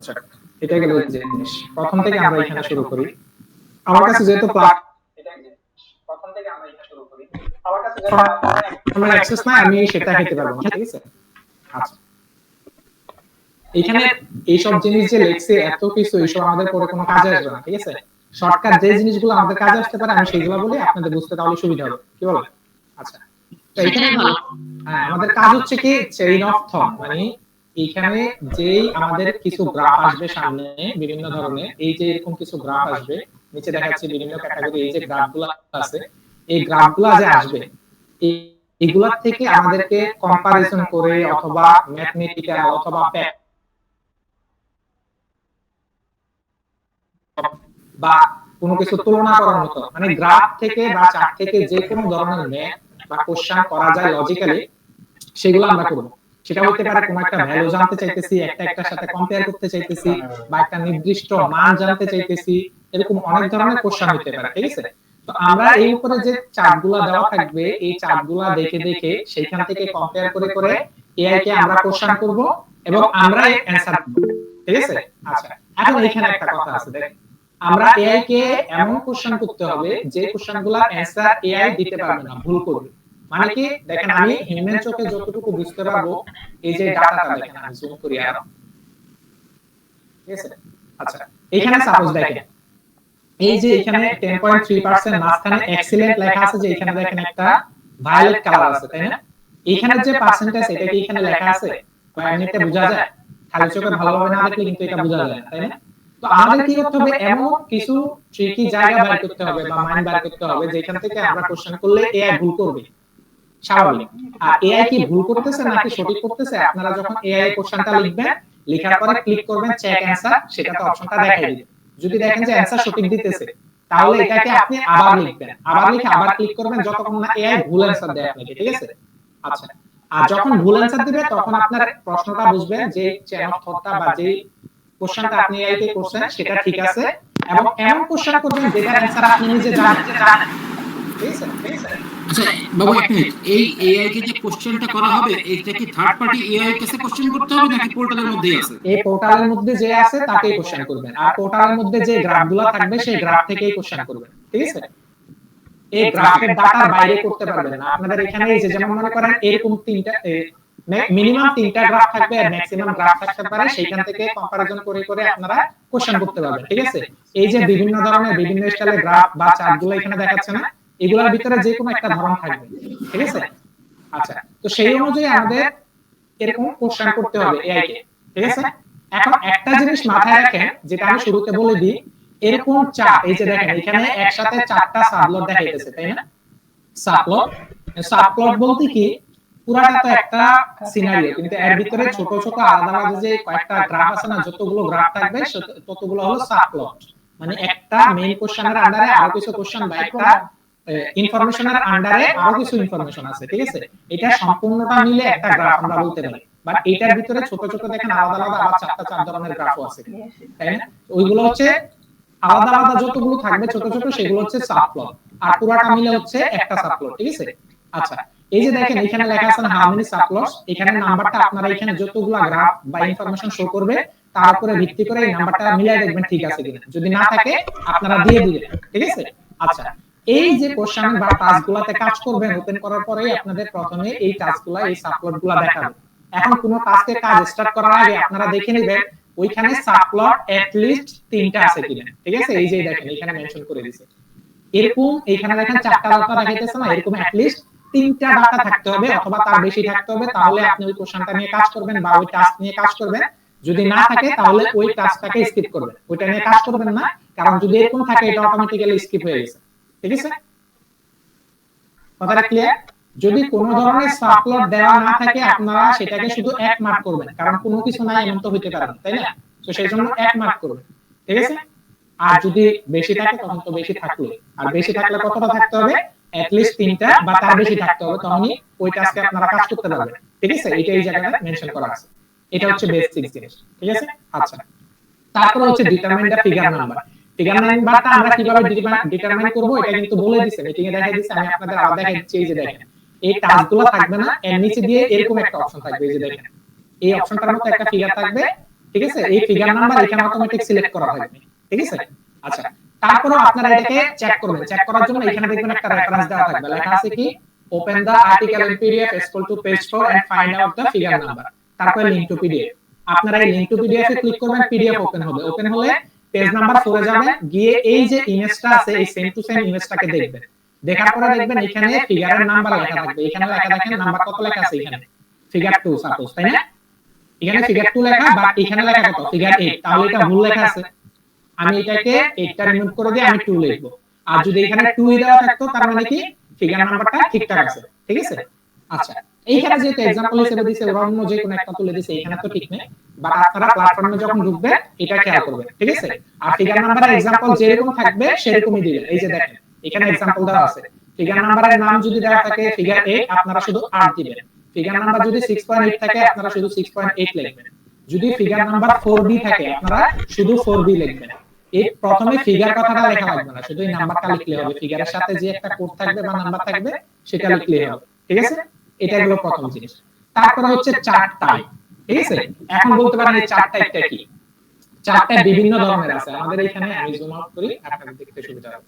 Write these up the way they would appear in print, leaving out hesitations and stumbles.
আচ্ছা, এটা গেল জিনিস। প্রথম থেকে আমরা এখানে শুরু করি। আমার কাছে যেহেতু প্রথম থেকে আমরা এটা শুরু করি। আমার কাছে যখন আমার অ্যাক্সেস নাই আমি সেটা খেতে পারবো না, ঠিক আছে? আচ্ছা, এখানে এইসব জিনিস যে লেখছে এত কিছু, এইসব আমাদের পরে কোনো কাজে আসবে না, ঠিক আছে? শর্টকাট যে জিনিসগুলো আমাদের কাজে আসতে পারে আমি সেইগুলো বলি, আপনাদের বুঝতে তাহলে সুবিধা হবে, কি বলেন? আচ্ছা, তো এখানে ভালো। হ্যাঁ, আমাদের কাজ হচ্ছে কি চেইন অফ থট, মানে এইখানে যেই আমাদের কিছু গ্রাফ আসবে সামনে বিভিন্ন ধরনের, এই যে এরকম কিছু গ্রাফ আসবে, নিচে দেখাচ্ছে বিভিন্ন ক্যাটাগরি, এই যে গ্রাফগুলো আছে, এই গ্রাফগুলো যে আসবে এগুলা থেকে আমাদেরকে কম্পারিজন করে অথবা ম্যাথমেটিক্যাল অথবা বা কোনো কিছু তুলনা করার মতো, মানে গ্রাফ থেকে বা চার্ট থেকে যে কোনো ধরনের ম্যাথ বা কোশ্চেন করা যায় লজিক্যালি, সেগুলো আমরা করব। সেটা হতে পারে কোনো একটা ভ্যালু জানতে চাইতেছি, একটা একটার সাথে কম্পেয়ার করতে চাইতেছি, বা একটা নির্দিষ্ট মান জানতে চাইতেছি, এরকম অনেক ধরনের কোশ্চেন হতে পারে, ঠিক আছে? তো আমরা এই উপরে যে চার্টগুলো দেওয়া থাকবে, এই চার্টগুলো দেখে দেখে সেইখান থেকে কম্পেয়ার করে করে এআই কে আমরা কোশ্চেন করব এবং আমরা অ্যানসার দেব, ঠিক আছে? আচ্ছা, এখন এখানে একটা কথা আছে, দেখেন আমরা এআই কে এমন কোশ্চেন করতে হবে যে কোশ্চেনগুলোর অ্যানসার এআই দিতে পারবে না, ভুল করবে। মানে কি, দেখেন আমি হিউম্যান চোখে যতটুকু বুঝতে পারবো, এই যে ডাটাটা দেখেন, আমি জুম করি আর, ঠিক আছে? আচ্ছা, এখানে সাপোজ দেখেন এই যে এখানে 10.3% মাঝখানে এক্সিলেন্ট লেখা আছে, যে এখানে দেখেন একটা ভায়োলেট কালার আছে, তাই না? এখানে যে পার্সেন্টেজ, এটা কি এখানে লেখা আছে বা এমনিতে বোঝা যায়? খালি চোখে ভালোভাবে না দেখলে কিন্তু এটা বোঝা যায় না, তাই না? তো আমাদের কি করতে হবে, এমন কিছু ট্রিকি জায়গা বের করতে হবে বা মাইন্ড বের করতে হবে যেখান থেকে আমরা কোশ্চেন করলে এআই ভুল করবে, স্বাভাবিক। আর এআই কি ভুল করতেছে নাকি সঠিক করতেছে, আপনারা যখন এআই এর কোশ্চেনটা লিখবেন, লেখার পরে ক্লিক করবেন চেক অ্যানসার, সেটাতে অপশনটা দেখাই দিবে। যদি দেখেন যে অ্যানসার সঠিক দিতেছে, তাহলে এটাকে আপনি আবার লিখবেন, আবার লিখে আবার ক্লিক করবেন যতক্ষণ না এআই ভুল অ্যানসার দেয় আপনাকে, ঠিক আছে? আচ্ছা, আর যখন ভুল অ্যানসার দিবে তখন আপনার প্রশ্নটা বুঝবেন যে চেইন অফ থটটা বা যে কোশ্চেনটা আপনি এআই কে করছেন সেটা ঠিক আছে, এবং এমন কোশ্চেন করবেন যেটার অ্যানসার আপনি নিজে জানেন, ঠিক আছে? ঠিক আছে? আচ্ছা বাবু, এক মিনিট, এই এআই কে যে কোশ্চেনটা করা হবে, এটা কি থার্ড পার্টি এআই কাছে কোশ্চেন করতে হবে নাকি পোর্টালের মধ্যেই আছে? এই পোর্টালের মধ্যে যে আছে তাকেই কোশ্চেন করবেন, আর পোর্টালের মধ্যে যে গ্রাফগুলো থাকবে সেই গ্রাফ থেকেই কোশ্চেন করবেন, ঠিক আছে? এই গ্রাফের ডাটার বাইরে করতে পারবেন না। আপনাদের এখানে এই যে যেমন মনে করেন এরকম তিনটা মিনিমাম তিনটা গ্রাফ থাকবে আর ম্যাক্সিমাম গ্রাফ থাকতে পারে, সেইখান থেকে কম্পারিজন করে করে আপনারা কোশ্চেন করতে পারবেন, ঠিক আছে? এই যে বিভিন্ন ধরনের বিভিন্ন স্টাইলের গ্রাফ বা চার্টগুলো এখানে দেখাচ্ছে না, এগুলোর ভিতরে যে কোনো একটা ধরন থাকবে, ঠিক আছে? আচ্ছা, তো সেই অনুযায়ী আমাদের এরকম কোশ্চেন করতে হবে এআই কে, ঠিক আছে? এখন একটা জিনিস মাথায় রাখেন, যেটা আমি শুরুতে বলে দিই, এরকম চার্ট, এই যে দেখেন এখানে একসাথে চারটা সাবপ্লট দেখাইতেছে, তাই না? সাবপ্লট, সাবপ্লট বলতে কি, পুরাটা তো একটা সিনারিও, কিন্তু এর ভিতরে ছোট ছোট আলাদা আলাদা যে কয়েকটা গ্রাফ আছে না, যতগুলো গ্রাফ থাকবে ততগুলো হলো সাবপ্লট। মানে একটা মেইন কোশ্চেনের আন্ডারে আরো কিছু কোশ্চেন বা একটা ইনফরমেশনের আন্ডারে আরো কিছু ইনফরমেশন আছে, ঠিক আছে? এটা সম্পূর্ণটা মিলে একটা গ্রাফ আমরা বলতে পারি। বাট এটার ভিতরে ছোট ছোট দেখেন আলাদা আলাদা আবার চার ধরনের গ্রাফও আছে, তাই না? ওইগুলো হচ্ছে আলাদা আলাদা যতগুলো থাকবে ছোট ছোট, সেগুলো হচ্ছে সাবপ্লট, আর পুরাটা মিলে হচ্ছে একটা সাবপ্লট, ঠিক আছে? আচ্ছা, এই যে দেখেন এখানে লেখা আছে না হাউ মেনি সাবপ্লটস, এখানে নাম্বারটা আপনারা এখানে যতগুলো গ্রাফ বা ইনফরমেশন শো করবে তার উপরে ভিত্তি করে এই নাম্বারটা মিলাই দেখবেন ঠিক আছে কিনা, যদি না থাকে আপনারা দিয়ে দিবেন, ঠিক আছে? আচ্ছা, এই যে কোশ্চেন বা টাস্কগুলোতে কাজ করবেন, ওপেন করার পরেই আপনাদের প্রথমে এই টাস্কগুলো এই সাবপ্লটগুলো দেখাবে। এখন কোন টাস্কের কাজ স্টার্ট করার আগে আপনারা দেখে নেবেন ওইখানে সাবপ্লট এট লিস্ট তিনটা আছে কিনা, ঠিক আছে? এই যে দেখেন এখানে মেনশন করে দিয়েছে, এরকম এখানে দেখেন চারটা ডাটা দেখাইতেছে না, এরকম এট লিস্ট তিনটা ডাটা থাকতে হবে অথবা তার বেশি থাকতে হবে, তাহলে আপনি ওই কোশ্চেনটা নিয়ে কাজ করবেন বা ওই টাস্ক নিয়ে কাজ করবেন। যদি না থাকে তাহলে ওই টাস্কটাকে স্কিপ করবেন, ওইটা নিয়ে কাজ করবেন না, কারণ যদি এরকম থাকে এটা অটোমেটিক্যালি স্কিপ হয়ে গেছে, ঠিক আছে? কথাটা ক্লিয়ার? যদি কোন ধরনের সাবপ্লট দেওয়া না থাকে আপনারা সেটাকে শুধু এক মার্ক করবেন, কারণ কোনো কিছু নাই এমন তো হইতে পারে না, তাই না? তো সেই জন্য এক মার্ক করবেন, ঠিক আছে? আর যদি বেশি থাকে তখন তো বেশি থাকলো, আর বেশি থাকলে কতটা থাকতে হবে, এট লিস্ট তিনটা বা তার বেশি থাকতে হবে, তখনই ওই টাস্কে আপনারা কাজ করতে পারবেন, ঠিক আছে? এটা এই জায়গাটা মেনশন করা আছে, এটা হচ্ছে বেসিক জিনিস, ঠিক আছে? আচ্ছা, তারপর হচ্ছে ডিটারমাইন দা ফিগার নাম্বার। ফিগার নাম্বারটা আমরা কিভাবে ডিটারমাইন করব এটা কিন্তু বলে দিয়েছে, মিটিং এ দেখাই দিয়েছে, আমি আপনাদের আবার দেখাই দিচ্ছি। এই যে দেখেন এই টাস্কগুলো থাকবে না, এর নিচে দিয়ে এরকম একটা অপশন থাকবে, এই যে দেখেন এই অপশনটার মতো একটা ফিগার থাকবে, ঠিক আছে, এই ফিগার নাম্বার এখানে অটোমেটিক সিলেক্ট করা থাকবে, ঠিক আছে। আচ্ছা, তারপরে আপনারা এটাকে চেক করবেন। চেক করার জন্য এখানে দেখবেন একটা রেফারেন্স দেওয়া থাকবে, লেখা আছে কি open the article in PDF scroll to page 4 and find out the figure number, তারপরে লিংক টু পিডিএফ। আপনারা এই লিংক টু পিডিএফ এ ক্লিক করবেন, পিডিএফ ওপেন হবে। ওপেন হলে পেজ নাম্বার 4 এ যাবেন, গিয়ে এই যে ইমেজটা আছে এই সেম টু সেম ইমেজটাকে দেখবেন। দেখার পরে দেখবেন এখানে ফিগারের নাম্বার লেখা থাকবে। এখানে লেখা দেখেন নাম্বার কত লেখা আছে, এখানে ফিগার 2 সাপোজ, তাই না? এখানে ফিগার 2 লেখা, বাট এখানে লেখা কত, ফিগার 8। তাহলে এটা ভুল লেখা আছে, আমি এটাকে 8টা রিমুভ করে দিয়ে আমি 2 লিখব। আর যদি এখানে 2 দেওয়া থাকতো তার মানে কি ফিগার নাম্বারটা ঠিকঠাক আছে, ঠিক আছে। আচ্ছা, এইখানে যেটা एग्जांपल হিসেবে দিয়েছে ওরা অন্য যে কোনো একটা তুলে দিয়েছে, এখানে তো ঠিক নেই, বাট আপনারা প্ল্যাটফর্মে যখন ঢুকবেন এটা খেয়াল করবেন, ঠিক আছে। আর ফিগার নাম্বারের एग्जांपल যেরকম থাকবে সেরকমই দিবেন। এই যে দেখেন এখানে एग्जांपल দেওয়া আছে, ফিগার নাম্বারের নাম যদি দেওয়া থাকে ফিগার 8 আপনারা শুধু 8 দিবেন। ফিগার নাম্বার যদি 6.8 থাকে আপনারা শুধু 6.8 লিখবেন। যদি ফিগার নাম্বার 4B থাকে আপনারা শুধু 4B লিখবেন। এই প্রথমে ফিগার কথাটা লেখা লাগবে না, শুধু এই নাম্বারটা লিখলে হবে। ফিগারের সাথে যে একটা কোড থাকবে বা নাম্বার থাকবে সেটা লিখলে হবে, ঠিক আছে। এটা হলো প্রথম জিনিস। তারপরে হচ্ছে চার্ট টাইপ, ঠিক আছে। এখন বলতে পারেন এই চার্ট টাইপটা কি? চার্টটা বিভিন্ন ধরনের আছে আমাদের এখানে, আমি জুম আউট করি আপনাদের দেখতে সুবিধা হবে।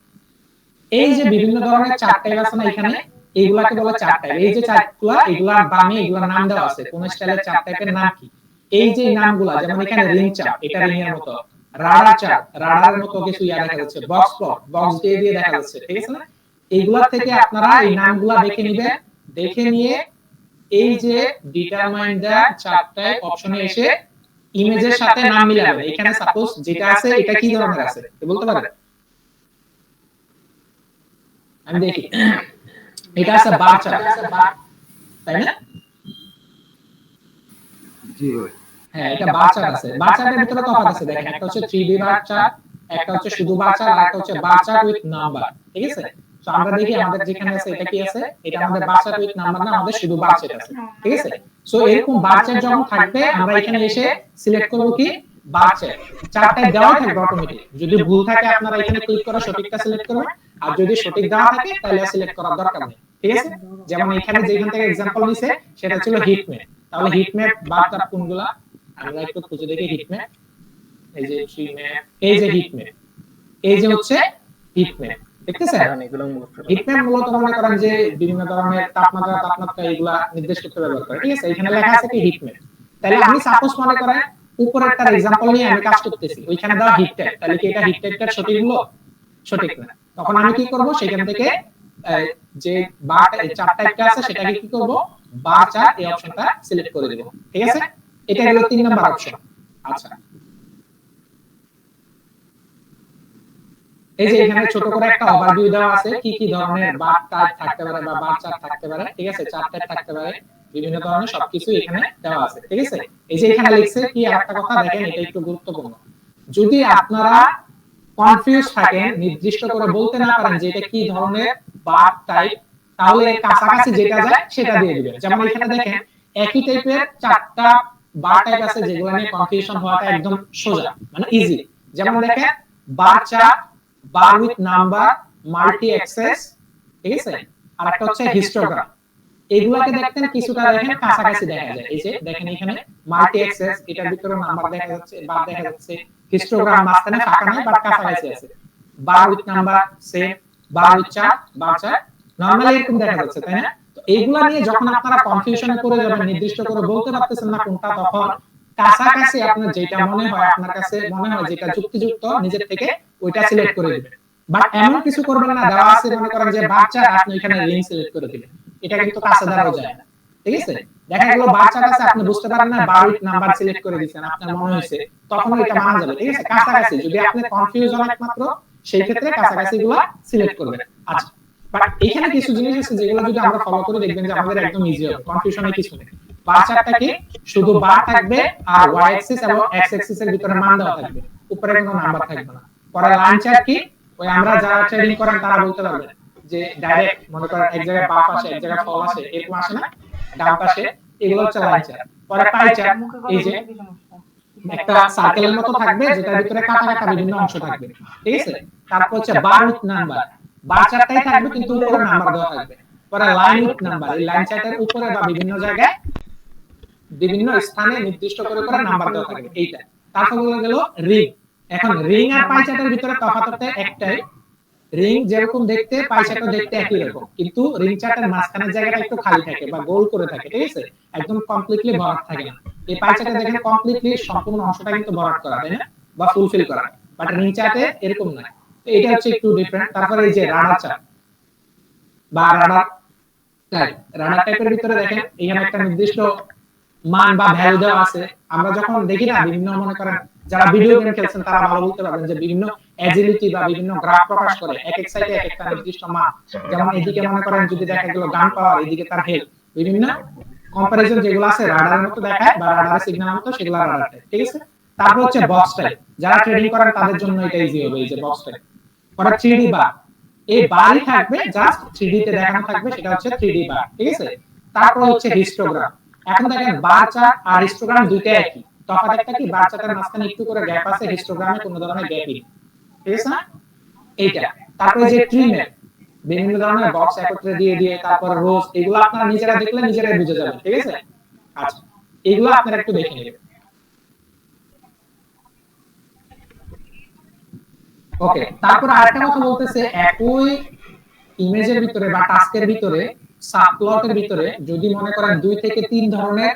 এই যে বিভিন্ন ধরনের চার্ট টাইপ আছে না এখানে, এইগুলাকে বলে চার্ট টাইপ। এই যে চার্টগুলা এগুলা বামে এগুলার নাম দেওয়া আছে, কোন স্টাইলের চার্ট টাইপের নাম কি, এই যে নামগুলা, যেমন এখানে রিং চার্ট, এটা রিং এর মতো, রাডার চার্ট, রাডারের মতো কিছু ইয়া দেখা যাচ্ছে, বক্স প্লট, বক্স দিয়ে দিয়ে দেখা যাচ্ছে, ঠিক আছে না। এইগুলা থেকে আপনারা এই নামগুলা দেখে নেবেন। দেখে নিয়ে এই যে ডিটারমাইন দা চার্ট টাইপ অপশনে এসে ইমেজের সাথে নাম মিলাবেন। এখানে সাপোজ যেটা আছে এটা কি ধরনের আছে বলতে পারেন? আমি দেখি, এটা আছে বার চার্ট, তাই না? জি ভাই, হ্যাঁ এটা বার চার্ট আছে। বার চার্টের ভিতরে তফাৎ আছে, দেখেন একটা হচ্ছে 3D বার চার্ট, একটা হচ্ছে শুধু বার চার্ট, আর একটা হচ্ছে বার চার্ট উইথ নাম্বার, ঠিক আছে। তো আমরা দেখি আমাদের যেখানে আছে এটা কি আছে, এটা আমাদের বার চার্ট উইথ নাম্বার না, আমাদের শুধু বার চার্ট আছে, ঠিক আছে। সো এরকম বার চার্ট যখন থাকবে আমরা এখানে এসে সিলেক্ট করব কি বার চার্ট। চার্টটা দেওয়া থাকবে অটোমেটিক, যদি ভুল থাকে আপনারা এখানে ক্লিক করে সঠিকটা সিলেক্ট করবেন, আর যদি সঠিক দেওয়া থাকে তাহলে সিলেক্ট করার দরকার নেই, ঠিক আছে। যেমন এখানে যেখান থেকে एग्जांपल নিছে সেটা ছিল হিট ম্যাপ, তাহলে হিট ম্যাপ বার চার্ট কোনগুলা আমরা একটু খুঁজে দেখি। হিট ম্যাপ, এই যে ট্রি ম্যাপ, এই যে হিট ম্যাপ, এই যে হচ্ছে হিট ম্যাপ, দেখতেছেন? হিট ম্যাপ মূলত মনে করেন যে বিভিন্ন ধরনের তাপমাত্রা এগুলা নির্দেশ করতে ব্যবহার করে, ঠিক আছে। এখানে লেখা আছে কি হিট ম্যাপ। তাহলে আমি সাপোজ মনে করেন উপরেরটার एग्जांपल নিয়ে আমি কাজ করতেছি, ওইখানে দাও হিট টাইপ, তাহলে কি এটা হিট টাইপটার সঠিক হলো? সঠিক না। তখন আমি কি করব, সেখান থেকে যে বার চার্ট টাইপটা আছে সেটাকে কি করব, বার চার্ট এই অপশনটা সিলেক্ট করে দেব, ঠিক আছে। এটা হলো 3 নাম্বার অপশন। আচ্ছা, এই যে এখানে ছোট করে একটা ওভারভিউ দেওয়া আছে কি কি ধরনের বার টাইপ থাকতে পারে বা বার চার্ট থাকতে পারে, ঠিক আছে। চার্ট টাইপ থাকতে পারে বিভিন্ন ধরনের, সবকিছু এখানে দেওয়া আছে, ঠিক আছে। এই যে এখানে লিখছে কি আরেকটা কথা দেখেন, এটা একটু গুরুত্বপূর্ণ। যদি আপনারা কনফিউজ থাকেন, নির্দিষ্ট করে বলতে না পারেন যে এটা কি ধরনের বার টাইপ, তাহলে কাছাকাছি যেটা যায় সেটা দিয়ে দিবেন। যেমন এখানে দেখেন একই টাইপের 4টা বার টাইপ আছে যেগুলো নিয়ে কনফিউশন হওয়াটা একদম সোজা, মানে ইজি। যেমন দেখেন bar chart, bar with number, multi access, ঠিক আছে। আর একটা হচ্ছে হিস্টোগ্রাম। এগুলাকে দেখতেন কিছুটা দেখেন কাছাকাছি দেখা যায়। এই যে দেখেন এখানে মাল্টি অ্যাক্সেস, এটার ভিতরে নাম্বার দেখা যাচ্ছে, বার দেখা যাচ্ছে। হিস্টোগ্রাম মাঝখানে ফাঁকা নাই, বাট কাছাকাছি আছে। বার with number same, bar with chart, bar chart normally এরকম দেখা যাচ্ছে, তাই না? তো এইগুলা নিয়ে যখন আপনারা কনফিউশনে পড়ে যাবেন, নির্দিষ্ট করে বলতে পারতেছেন না কোনটা, তখন কাছাকাছি আপনার যেটা মনে হয়, আপনার কাছে মনে হয় যেটা যুক্তিযুক্ত নিজের থেকে ওইটা সিলেক্ট করে দিবেন। বাট এমন কিছু করবেন না দেওয়া আছে মনে করেন যে বার চার্ট, আপনি এখানে রিং সিলেক্ট করে দিবেন, এটা কিন্তু কাছে দাঁড়াও যায় না, ঠিক আছে। দেখা গেল বার চার্ট আছে আপনি বুঝতে পারেন না, বার উইথ নাম্বার সিলেক্ট করে দিয়েছেন, আপনার মনে হয়েছে, তখন এটা মানা যাবে, ঠিক আছে। কাছাকাছি যদি আপনি কনফিউজ হন একমাত্র সেই ক্ষেত্রে কাছাকাছিগুলো সিলেক্ট করবেন। আচ্ছা, বাট এখানে কিছু জিনিস আছে যেগুলো যদি আমরা ফলো করে দেখবেন যে আমাদের একদম ইজি হবে, কনফিউশনে কিছু নেই। বার চার্টটা কি শুধু বার থাকবে আর ওয়াই অ্যাক্সিস এবং এক্স অ্যাক্সিস এর ভিতরে মান দেওয়া থাকবে, উপরে কোনো নাম্বার থাকবে না। পরে লাইন চার্ট কি, ওই আমরা যারা ট্রেডিং করেন তারা বলতে পারবেন যে ডাইরেক্ট মনে করেন এক জায়গায় বাফ আসে, এক জায়গায় ফল আসে, এরকম আসে না, ডান পাশে, এগুলো হচ্ছে লাইন চার্ট। পরে পাই চার্ট, এই যে একটা সার্কেলের মতো থাকবে যেটার ভিতরে কাটা কাটা বিভিন্ন অংশ থাকবে, ঠিক আছে। তারপর হচ্ছে বার উইথ নাম্বার, বার চার্টটাই থাকবে কিন্তু উপরে নাম্বার দেওয়া থাকবে। পরে লাইন উইথ নাম্বার, এই লাইন চার্টের উপরে বা বিভিন্ন জায়গায় বিভিন্ন স্থানে নির্দিষ্ট করে করে নাম্বার দেওয়া থাকবে, এইটা। তারপর হয়ে গেল রিং। এখন রিং আর পাই চার্টের ভিতরে তফাৎ একটাই, রিং যেরকম দেখতে পাই চার্টও দেখতে একই রকম, কিন্তু রিং চার্টের মাঝখানের জায়গাটা একটু খালি থাকে বা গোল করে থাকে, ঠিক আছে, একদম কমপ্লিটলি ভরাট থাকে না। এই পাই চার্টে দেখেন কমপ্লিটলি সম্পূর্ণ অংশটা কিন্তু ভরাট করা, তাই না, বা ফুলফিল করা, বাট রিং চার্টে এরকম না। তো এটা হচ্ছে একটু ডিফারেন্ট। তারপরে এই যে রাডার চার্ট বা রাডার টাইপ, রাডার টাইপের ভিতরে দেখেন এখানে একটা নির্দিষ্ট মান বা ভ্যালু দেওয়া আছে। আমরা যখন দেখি না বিভিন্ন, মনে করেন যারা ভিডিও গেম খেলছেন তারা ভালো বলতে পারবেন যে বিভিন্ন এজিলিটি বা বিভিন্ন গ্রাফ প্রকাশ করে এক এক সাইডে এক একটা নির্দিষ্ট মান। যেমন এদিকে মনে করেন যদি দেখা গেল গান পাওয়ার, এদিকে তার হেলথ, বিভিন্ন কম্পারিজন যেগুলো আছে রাডারের মতো দেখায় বা রাডারের সিগন্যালের মতো, সেগুলো রাডার টাইপ, ঠিক আছে। তারপর হচ্ছে বক্স টাইপ, যারা ট্রেডিং করেন তাদের জন্য এটা ইজি হবে, এই যে বক্স টাইপ। পরে 3D বার, এই বারই থাকবে, জাস্ট 3D তে দেখানো থাকবে, সেটা হচ্ছে 3D বার, ঠিক আছে। তারপর হচ্ছে হিস্টোগ্রাম। এখন দেখেন বার চার্ট আর হিস্টোগ্রাম দুইটা একই, তফাৎ একটা কি, বার চার্টের মাঝখানে একটু করে গ্যাপ আছে, হিস্টোগ্রামে কোনো ধরনের গ্যাপ নেই, ঠিক আছে না, এইটা। তারপরে যে ট্রি ম্যাপ, বিভিন্ন ধরনের বক্স একত্রে দিয়ে দিয়ে, তারপর রোজ, এগুলো আপনারা নিজেরা দেখলে নিজেরাই বুঝে যাবেন, ঠিক আছে। আচ্ছা, এগুলো আপনারা একটু দেখে নেবেন। ওকে, তারপর আরেকটা কথা বলতেছে, একই ইমেজের ভিতরে বা টাস্কের ভিতরে, সাবপ্লটের ভিতরে যদি মনে করেন 2 থেকে 3 ধরনের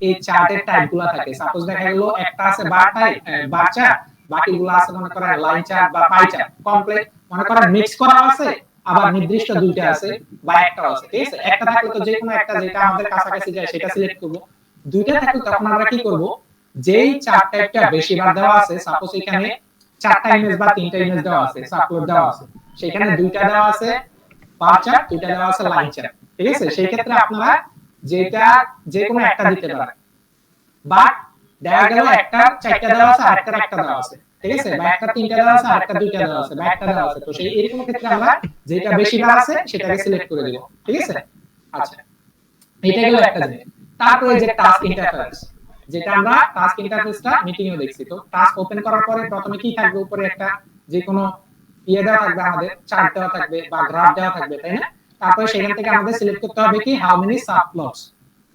এই চার্টের টাইপগুলো থাকে, সাপোজ দেখা গেল একটা আছে বার টাইপ, বার চার্ট, বাকিগুলো আছে মনে করেন লাইন চার্ট বা পাই চার্ট, কমপ্লিট মনে করেন মিক্স করা আছে, আবার নির্দিষ্ট দুইটা আছে বা একটা আছে, ঠিক আছে। একটা থাকলে তো যে কোনো একটা যেটা আমাদের কাছাকাছি যায় সেটা সিলেক্ট করব। দুইটা থাকলে তখন আমরা কি করব, যেই চার্ট টাইপটা বেশিবার দেওয়া আছে, সাপোজ এখানে 4টা ইমেজ বা 3টা ইমেজ দেওয়া আছে, সাবপ্লট দেওয়া আছে, সেখানে দুইটা দেওয়া আছে বার চার্ট, দুইটা দেওয়া আছে লাইন চার্ট, ঠিক আছে। সেই ক্ষেত্রে আপনারা যেটা যে কোনো একটা দিতে পারেন, বাট দেখা গেল একটা 4টা দেওয়া আছে আর একটা দেওয়া আছে, ঠিক আছে, বা একটা 3টা দেওয়া আছে আর একটা 2টা দেওয়া আছে, বা একটা দেওয়া আছে, তো সেই এরকম ক্ষেত্রে আমরা যেটা বেশি বার আছে সেটাকে সিলেক্ট করে দেব, ঠিক আছে। আচ্ছা, এটা গেল একটা জিনিস। তারপরে যে টাস্ক ইন্টারফেস, যেটা আমরা টাস্ক ইন্টারফেসটা মিটিং এও দেখছি। তো টাস্ক ওপেন করার পরে প্রথমে কি থাকবে, উপরে একটা যে কোনো ইয়ে দেওয়া থাকবে, আমাদের চার্ট দেওয়া থাকবে বা গ্রাফ দেওয়া থাকবে, তাই না। তারপরে সেখান থেকে আমাদের সিলেক্ট করতে হবে কি, হাউ মেনি সাবপ্লটস।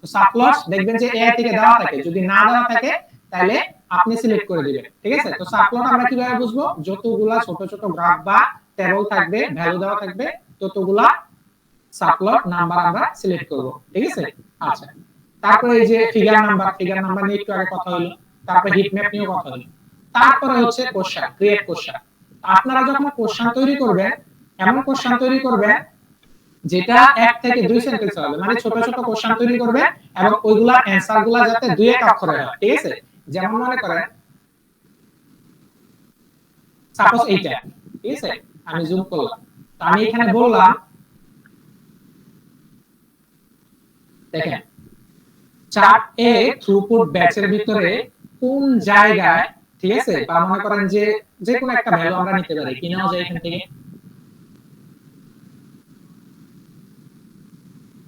তো সাবপ্লটস দেখবেন যে এআই থেকে দেওয়া থাকে, যদি না দেওয়া থাকে তাহলে আপনি সিলেক্ট করে দিবেন, ঠিক আছে। তো সাবপ্লট আমরা কিভাবে বুঝবো, যতগুলা ছোট ছোট গ্রাফ বা টেবল থাকবে, ভ্যালু দেওয়া থাকবে, ততগুলা সাবপ্লট নাম্বার আমরা সিলেক্ট করব, ঠিক আছে। আচ্ছা, তারপরে এই যে ফিগার নাম্বার নিয়ে একটু আগে কথা হলো, তারপরে হিট ম্যাপ নিয়েও কথা হলো। তারপরে হচ্ছে কোশ্চেন, ক্রিয়েট কোশ্চেন। আপনারা যখন কোশ্চেন তৈরি করবেন, এমন কোশ্চেন তৈরি করবেন যেটা 1 থেকে 2 সেন্টেন্স হবে, মানে ছোট ছোট কোশ্চেন তৈরি করবে এবং ওইগুলা অ্যানসার গুলা যাতে 2-1 অক্ষরে হয়, ঠিক আছে। যেমন মনে করেন সাপোজ এইটা, ঠিক আছে, আমি জুম করলাম, তো আমি এখানে বললাম, দেখেন চার্ট এ থ্রুপুট ব্যাচের ভিতরে কোন জায়গায়, ঠিক আছে, বা মনে করেন যে যে কোনো একটা ভ্যালু আমরা নিতে পারি, কি নাও যায় এখান থেকে,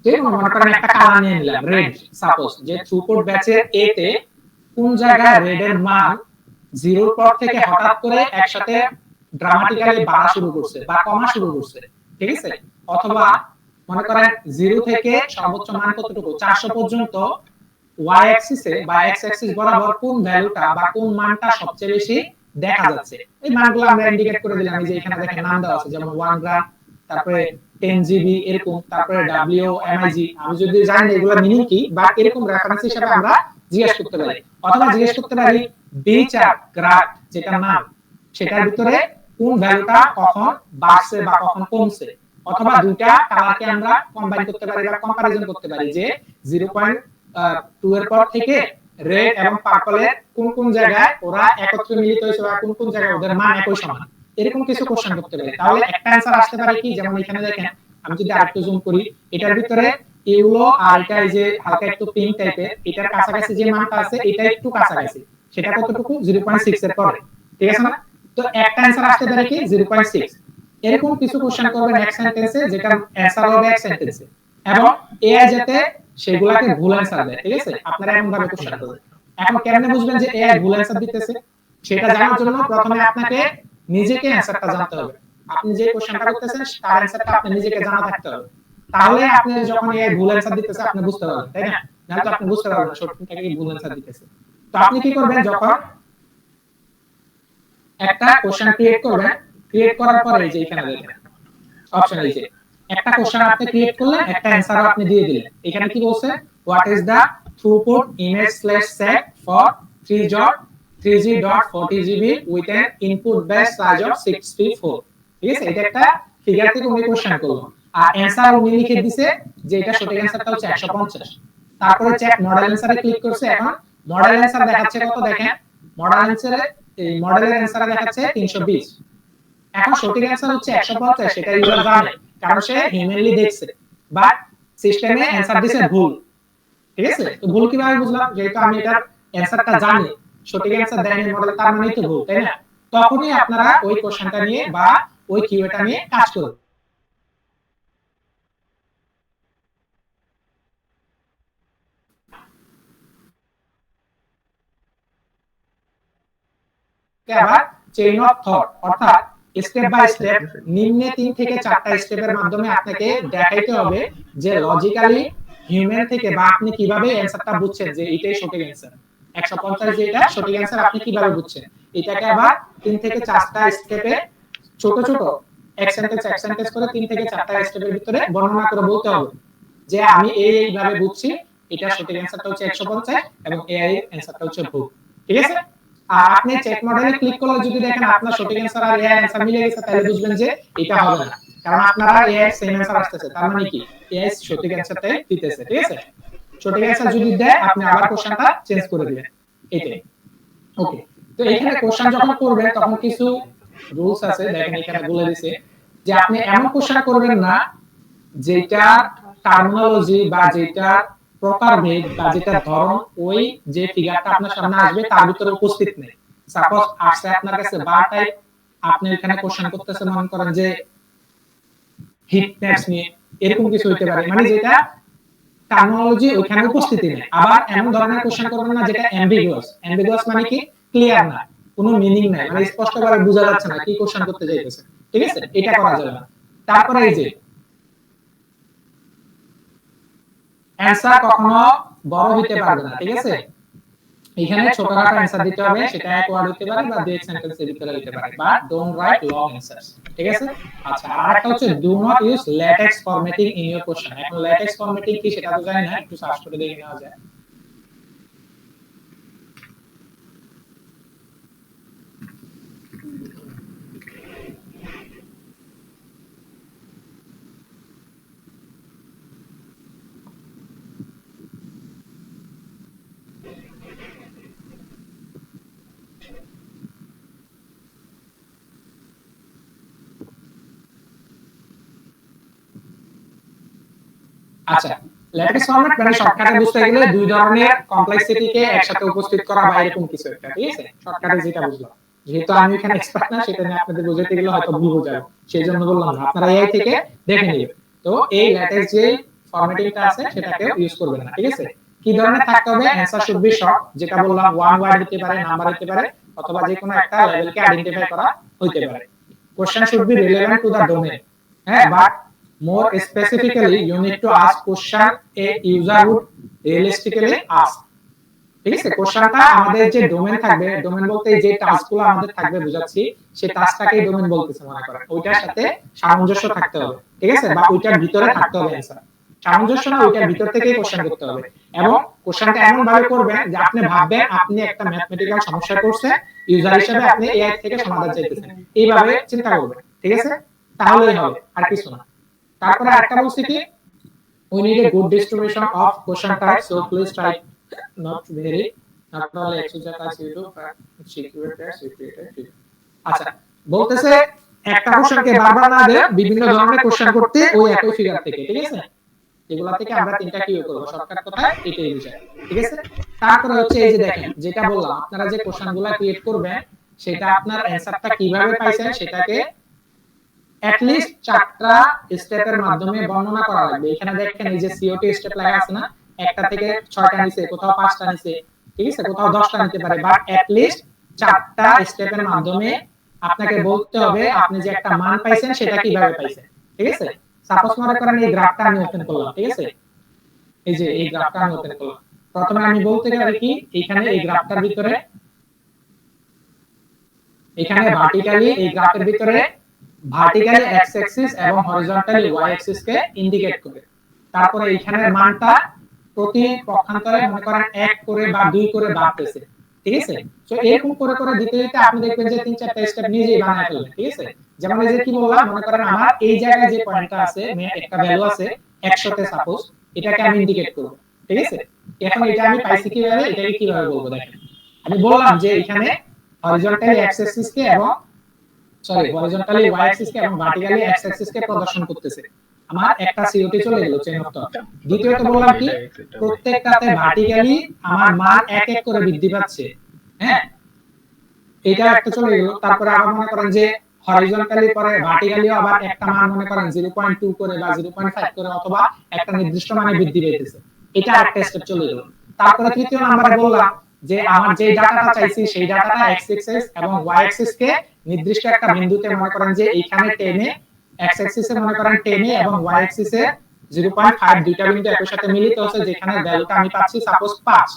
যে কোনো মনে করেন একটা কালার নিয়ে নিলাম রেড, সাপোজ যে থ্রুপুট ব্যাচের এ তে কোন জায়গায় রেড এর মান 0 পর থেকে হঠাৎ করে একসাথে ড্রামাটিক্যালি বাড়া শুরু করছে বা কমা শুরু করছে, ঠিক আছে, অথবা মনে করেন 0 থেকে সর্বোচ্চ মান কতটুকু 400 পর্যন্ত y অ্যাক্সিসে বা x অ্যাক্সিস বরাবর কোন ভ্যালুটা বা কোন মানটা সবচেয়ে বেশি দেখা যাচ্ছে, এই মানগুলো আমরা ইন্ডিকেট করে দিলাম। এই যে এখানে দেখেন নাম দেওয়া আছে, যেমন 1 গ্রাম, তারপরে 10 জিবি এরকম, তারপরে WMIG, আমি যদি জানি এগুলো মিনিং কি বা এরকম রেফারেন্স হিসেবে আমরা জিজ্ঞেস করতে পারি, অথবা জিজ্ঞেস করতে পারি বি চার্ট গ্রাফ যেটা নাম, সেটার ভিতরে কোন ভ্যালুটা কখন বাড়ছে বা কখন কমছে, অথবা দুইটা কালারকে আমরা কম্বাইন করতে পারি বা কম্পারিজন করতে পারি, যে 0.2 এর পর থেকে রেড এবং পার্পলের কোন কোন জায়গায় ওরা একত্রে মিলিত হয়েছে বা কোন কোন জায়গায় ওদের মান একই সমান, এরকম কিছু কোশ্চেন করতে পারি। তাহলে একটা অ্যানসার আসতে পারে কি, যেমন এখানে দেখেন, আমি যদি আরেকটু জুম করি, এটার ভিতরে ইউলো আর এটা এই যে হালকা একটু পিঙ্ক টাইপের, এটার কাছাকাছি যে মানটা আছে এটা একটু কাছাকাছি, সেটা কতটুকু 0.6 এর পরে, ঠিক আছে না। তো একটা অ্যানসার আসতে পারে কি 0.6, এরকম কিছু কোশ্চেন করবেন এক সেন্টেন্সে, যেটা অ্যানসার হবে এক সেন্টেন্সে, এবং এআই যাতে সেগুলাকে ভুল অ্যানসার দেয়, ঠিক আছে। আপনারা এমন ভাবে কোশ্চেন করবেন। এখন কেমনে বুঝবেন যে এআই ভুল অ্যানসার দিতেছে, সেটা জানার জন্য প্রথমে আপনাকে নিজেকে অ্যানসারটা জানতে হবে। আপনি যে কোশ্চেনটা করতেছেন তার অ্যানসারটা আপনি নিজেকে জানা থাকতে হবে, তাহলে আপনি যখন এআই ভুল অ্যানসার দিতেছে আপনি বুঝতে পারবেন, তাই না, নাহলে তো আপনি বুঝতে পারবেন না সঠিক থেকে কি ভুল অ্যানসার দিতেছে। তো আপনি কি করবেন, যখন একটা কোশ্চেন ক্রিয়েট করবেন, ক্রিয়েট করার পরে এই যে এখানে দেখেন অপশন এই যে একটা কোশ্চেন আপনি ক্রিয়েট করলেন, একটা অ্যানসার আপনি দিয়ে দিলেন। এখানে কি বলছে, what is the throughput image slash set for 3G.40GB with an input base size of 64। ঠিক আছে, এটা একটা ফিগার থেকে উনি কোশ্চেন করলো, আর অ্যানসার উনি লিখে দিছে যে এটা সঠিক অ্যানসারটা হচ্ছে 150। তারপরে চেক মডেল অ্যানসারে ক্লিক করছে। এখন মডেল অ্যানসার দেখাচ্ছে কত দেখেন, মডেল অ্যানসারে এই মডেলের অ্যানসারে দেখাচ্ছে 320। এখন সঠিক অ্যানসার হচ্ছে 150, সেটা ইউজার জানে কারণ সে হিউম্যানলি দেখছে, বাট সিস্টেমে অ্যানসার দিছে ভুল। ঠিক আছে, তো ভুল কিভাবে বুঝলাম, যেহেতু আমি এটার অ্যানসারটা জানি, সঠিক অ্যানসার দেয়নি মডেল, তার মানেই তো ভুল, তাই না? তখনই আপনারা ওই কোশ্চেনটা নিয়ে বা ওই কিওয়ার্ডটা নিয়ে কাজ করুন। আবার চেইন অফ থট, অর্থাৎ স্টেপ বাই স্টেপ নিম্নে 3 থেকে 4টা স্টেপের মাধ্যমে আপনাকে দেখাইতে হবে যে লজিক্যালি হিউম্যান থেকে বা আপনি কিভাবে অ্যানসারটা বুঝছেন যে এটাই সঠিক অ্যানসার। 150 যেটা সঠিক অ্যানসার আপনি কিভাবে বুঝছেন, এটাকে আবার 3 থেকে 4টা স্টেপে ছোট ছোট এক সেন্টেন্স করে 3 থেকে 4টা স্টেপের ভিতরে বর্ণনা করে বলতে হবে যে আমি এইভাবে বুঝছি, এটা সঠিক অ্যানসারটা হচ্ছে 150 এবং এআই এর অ্যানসারটা হচ্ছে ভুল। ঠিক আছে, আর আপনি চেক মডেলে ক্লিক করলে যদি দেখেন আপনার সঠিক অ্যানসার আর এআই অ্যানসার মিলে গেছে, তাহলে বুঝবেন যে এটা হবে না, কারণ আপনার আর এআই সেম অ্যানসার আসতেছে, তার মানে কি এআই সঠিক অ্যানসারটাই দিতেছে। ঠিক আছে, সঠিক অ্যানসার যদি দেয় আপনি আবার কোশ্চেনটা চেঞ্জ করে দিবেন, এটাই। ওকে, তো এখানে কোশ্চেন যখন করবেন তখন কিছু রুলস আছে, দেখেন এখানে বলে দিয়েছে যে আপনি এমন কোশ্চেন করবেন না যেটা টার্মিনোলজি বা যেটা প্রকারভেদ বা যেটা ধরন ওই যে ফিগারটা আপনার সামনে আসবে তার ভিতরে উপস্থিত নেই। সাপোজ আসছে আপনার কাছে বার টাইপ, আপনি এখানে কোশ্চেন করতেছেন, মনে করেন যে হিট ম্যাপস নিয়ে, এরকম কিছু হইতে পারে, মানে যেটা টার্মিনোলজি ওইখানে উপস্থিতি নেই। আবার এমন ধরনের কোশ্চেন করবেন না যেটা অ্যাম্বিগুয়াস। অ্যাম্বিগুয়াস মানে কি, ক্লিয়ার না, কোনো মিনিং নাই, মানে স্পষ্টভাবে বোঝা যাচ্ছে না কি কোশ্চেন করতে যাইতেছে। ঠিক আছে, এটা করা যাবে না। তারপরে এই যে অ্যানসার কখনো বড় হইতে পারবে না। ঠিক আছে, এখানে ছোটখাটো অ্যানসার দিতে হবে, সেটা এক ওয়ার্ড হতে পারে বা দুই সেন্টেন্সের ভিতরে হতে পারে, বা ডোন্ট রাইট লং অ্যানসারস। ঠিক আছে, আচ্ছা, আর একটা হচ্ছে do not use latex formatting in your question. এখন ল্যাটেক্স ফরম্যাটিং কি সেটা তো জানি না, একটু সার্চ করে দেখে নেওয়া যায়। আচ্ছা, ল্যাটিস ফরম্যাট মানে শর্টকাটে বুঝতে গেলে দুই ধরনের কমপ্লেক্সিটিকে একসাথে উপস্থিত করা বা এরকম কিছু একটা। ঠিক আছে, শর্টকাটে যেটা বুঝলাম, যেহেতু আমি এখানে এক্সপার্ট না, সেটা নিয়ে আপনাদের বোঝাতে গেলে হয়তো ভুল বোঝাবো, সেইজন্য বললাম না, আপনারা এআই থেকে দেখে নেবেন। তো এই ল্যাটেক্স যে ফরম্যাটিংটা আছে সেটাকে ইউজ করবেন না। ঠিক আছে, কি ধরনের থাকতে হবে, অ্যানসার শুড বি শর্ট, যেটা বললাম ওয়ান ওয়ার্ড হতে পারে, নাম্বার হতে পারে, অথবা যে কোনো একটা লেভেলকে আইডেন্টিফাই করা হতে পারে। Question should be relevant to the domain. হ্যাঁ, but more specifically you need to ask question a user would realistically ask. ঠিক আছে, কোশ্চেনটা আমাদের যে ডোমেন থাকবে, ডোমেন বলতে যে টাস্কগুলো আমাদের থাকবে বুঝাচ্ছি, সেই টাস্কটাকেই ডোমেন বলতেছে মনে করেন, ওইটার সাথে সামঞ্জস্য থাকতে হবে। ঠিক আছে, বা ওইটার ভিতরে থাকতে হবে অ্যানসার, সামঞ্জস্য না, ওইটার ভিতর থেকেই কোশ্চেন করতে হবে। এবং কোশ্চেনটা এমন ভাবে করবেন যে আপনি ভাববেন আপনি একটা ম্যাথমেটিক্যাল সমস্যা করছে, ইউজার হিসেবে আপনি এআই থেকে সমাধান চাইতেছেন, এইভাবে চিন্তা করবেন। ঠিক আছে, তাহলেই হবে, আর কিছু না। তারপরে আরেকটা বলছি কি, we need a good distribution of question types, so please try not very not only exercise you do but secret. আচ্ছা, বলতেছে একটা কোশ্চেনকে বারবার না দিয়ে বিভিন্ন ধরনের কোশ্চেন করতে ওই একই ফিগার থেকে। ঠিক আছে, এগুলা থেকে আমরা তিনটা কিউ করব, শর্টকাট কোথায় এটাই বুঝায়। ঠিক আছে, তারপরে হচ্ছে এই যে দেখেন যেটা বললাম, আপনারা যে কোশ্চেনগুলো ক্রিয়েট করবেন সেটা আপনার অ্যানসারটা কিভাবে পাইছেন সেটাকে at least 4টা স্টেপের মাধ্যমে বর্ণনা করা লাগবে। এখানে দেখেন এই যে সিওটি স্টেপ লেখা আছে না, একটা থেকে 6টা নিচে, কোথাও 5টা নিচে, ঠিক আছে, কোথাও 10টা নিতে পারে, বাট at least 4টা স্টেপের মাধ্যমে আপনাকে বলতে হবে আপনি যে একটা মান পাইছেন সেটা কিভাবে পাইছেন। ঠিক আছে, সাপোজ মনে করেন এই গ্রাফটা আমি ওপেন করলাম। ঠিক আছে, এই যে এই গ্রাফটা আমি ওপেন করলাম, প্রথমে আমি বলতে গেলে কি এখানে এই গ্রাফটার ভিতরে এখানে ভার্টিক্যালি এই গ্রাফের ভিতরে ভার্টিক্যালি এক্স অ্যাক্সিস এবং হরিজন্টালি ওয়াই অ্যাক্সিস কে ইন্ডিকেট করে। তারপরে এখানের মানটা প্রতি পক্ষান্তরে মনে করেন 1 করে বা 2 করে বাড়তেছে, ঠিক আছে? তো এরকম করে করে দিতে দিতে আপনি দেখবেন যে 3-4টা স্টেপ নিজেই বানায় ফেলবেন, ঠিক আছে? যেমন এই যে কি বললাম, মনে করেন আমার এই জায়গায় যে পয়েন্টটা আছে, একটা ভ্যালু আছে 100 তে সাপোজ, এটাকে আমি ইন্ডিকেট করব, ঠিক আছে? এখন এটা আমি পাইছি কিভাবে, এটাকে কিভাবে বলবো দেখেন। আমি বললাম যে এখানে হরিজন্টালি এক্স অ্যাক্সিস কে এবং হরিজন্টালি ওয়াই অ্যাক্সিস কে এবং ভার্টিক্যালি এক্স অ্যাক্সিস কে প্রদর্শন করতেছে। আমার একটা সিওটি চলে গেল চেইন অফ থট। দ্বিতীয়ত বললাম কি, প্রত্যেকটাতে ভার্টিক্যালি আমার মান এক এক করে বৃদ্ধি পাচ্ছে, হ্যাঁ, এটা একটা চলে গেল। তারপরে আবার মনে করেন যে হরিজন্টালি পরে ভার্টিক্যালিও আবার একটা মান মনে করেন 0.2 করে বা 0.5 করে অথবা একটা নির্দিষ্ট মানে বৃদ্ধি পেয়েছে, এটা একটা স্টেপ চলে গেল। তারপরে তৃতীয় নম্বরে বললাম যে আমার যে ডাটাটা চাইছি সেই ডাটাটা এক্স অ্যাক্সিস এবং ওয়াই অ্যাক্সিস কে নির্দিষ্ট একটা বিন্দুতে মনে করেন যে এইখানে টেনে, এক্স অ্যাক্সিসে মনে করেন টেনে এবং ওয়াই অ্যাক্সিসে 0.5 দুইটা বিন্দু একই সাথে মিলিত হচ্ছে, যেখানে ভ্যালুটা আমি পাচ্ছি সাপোজ 5।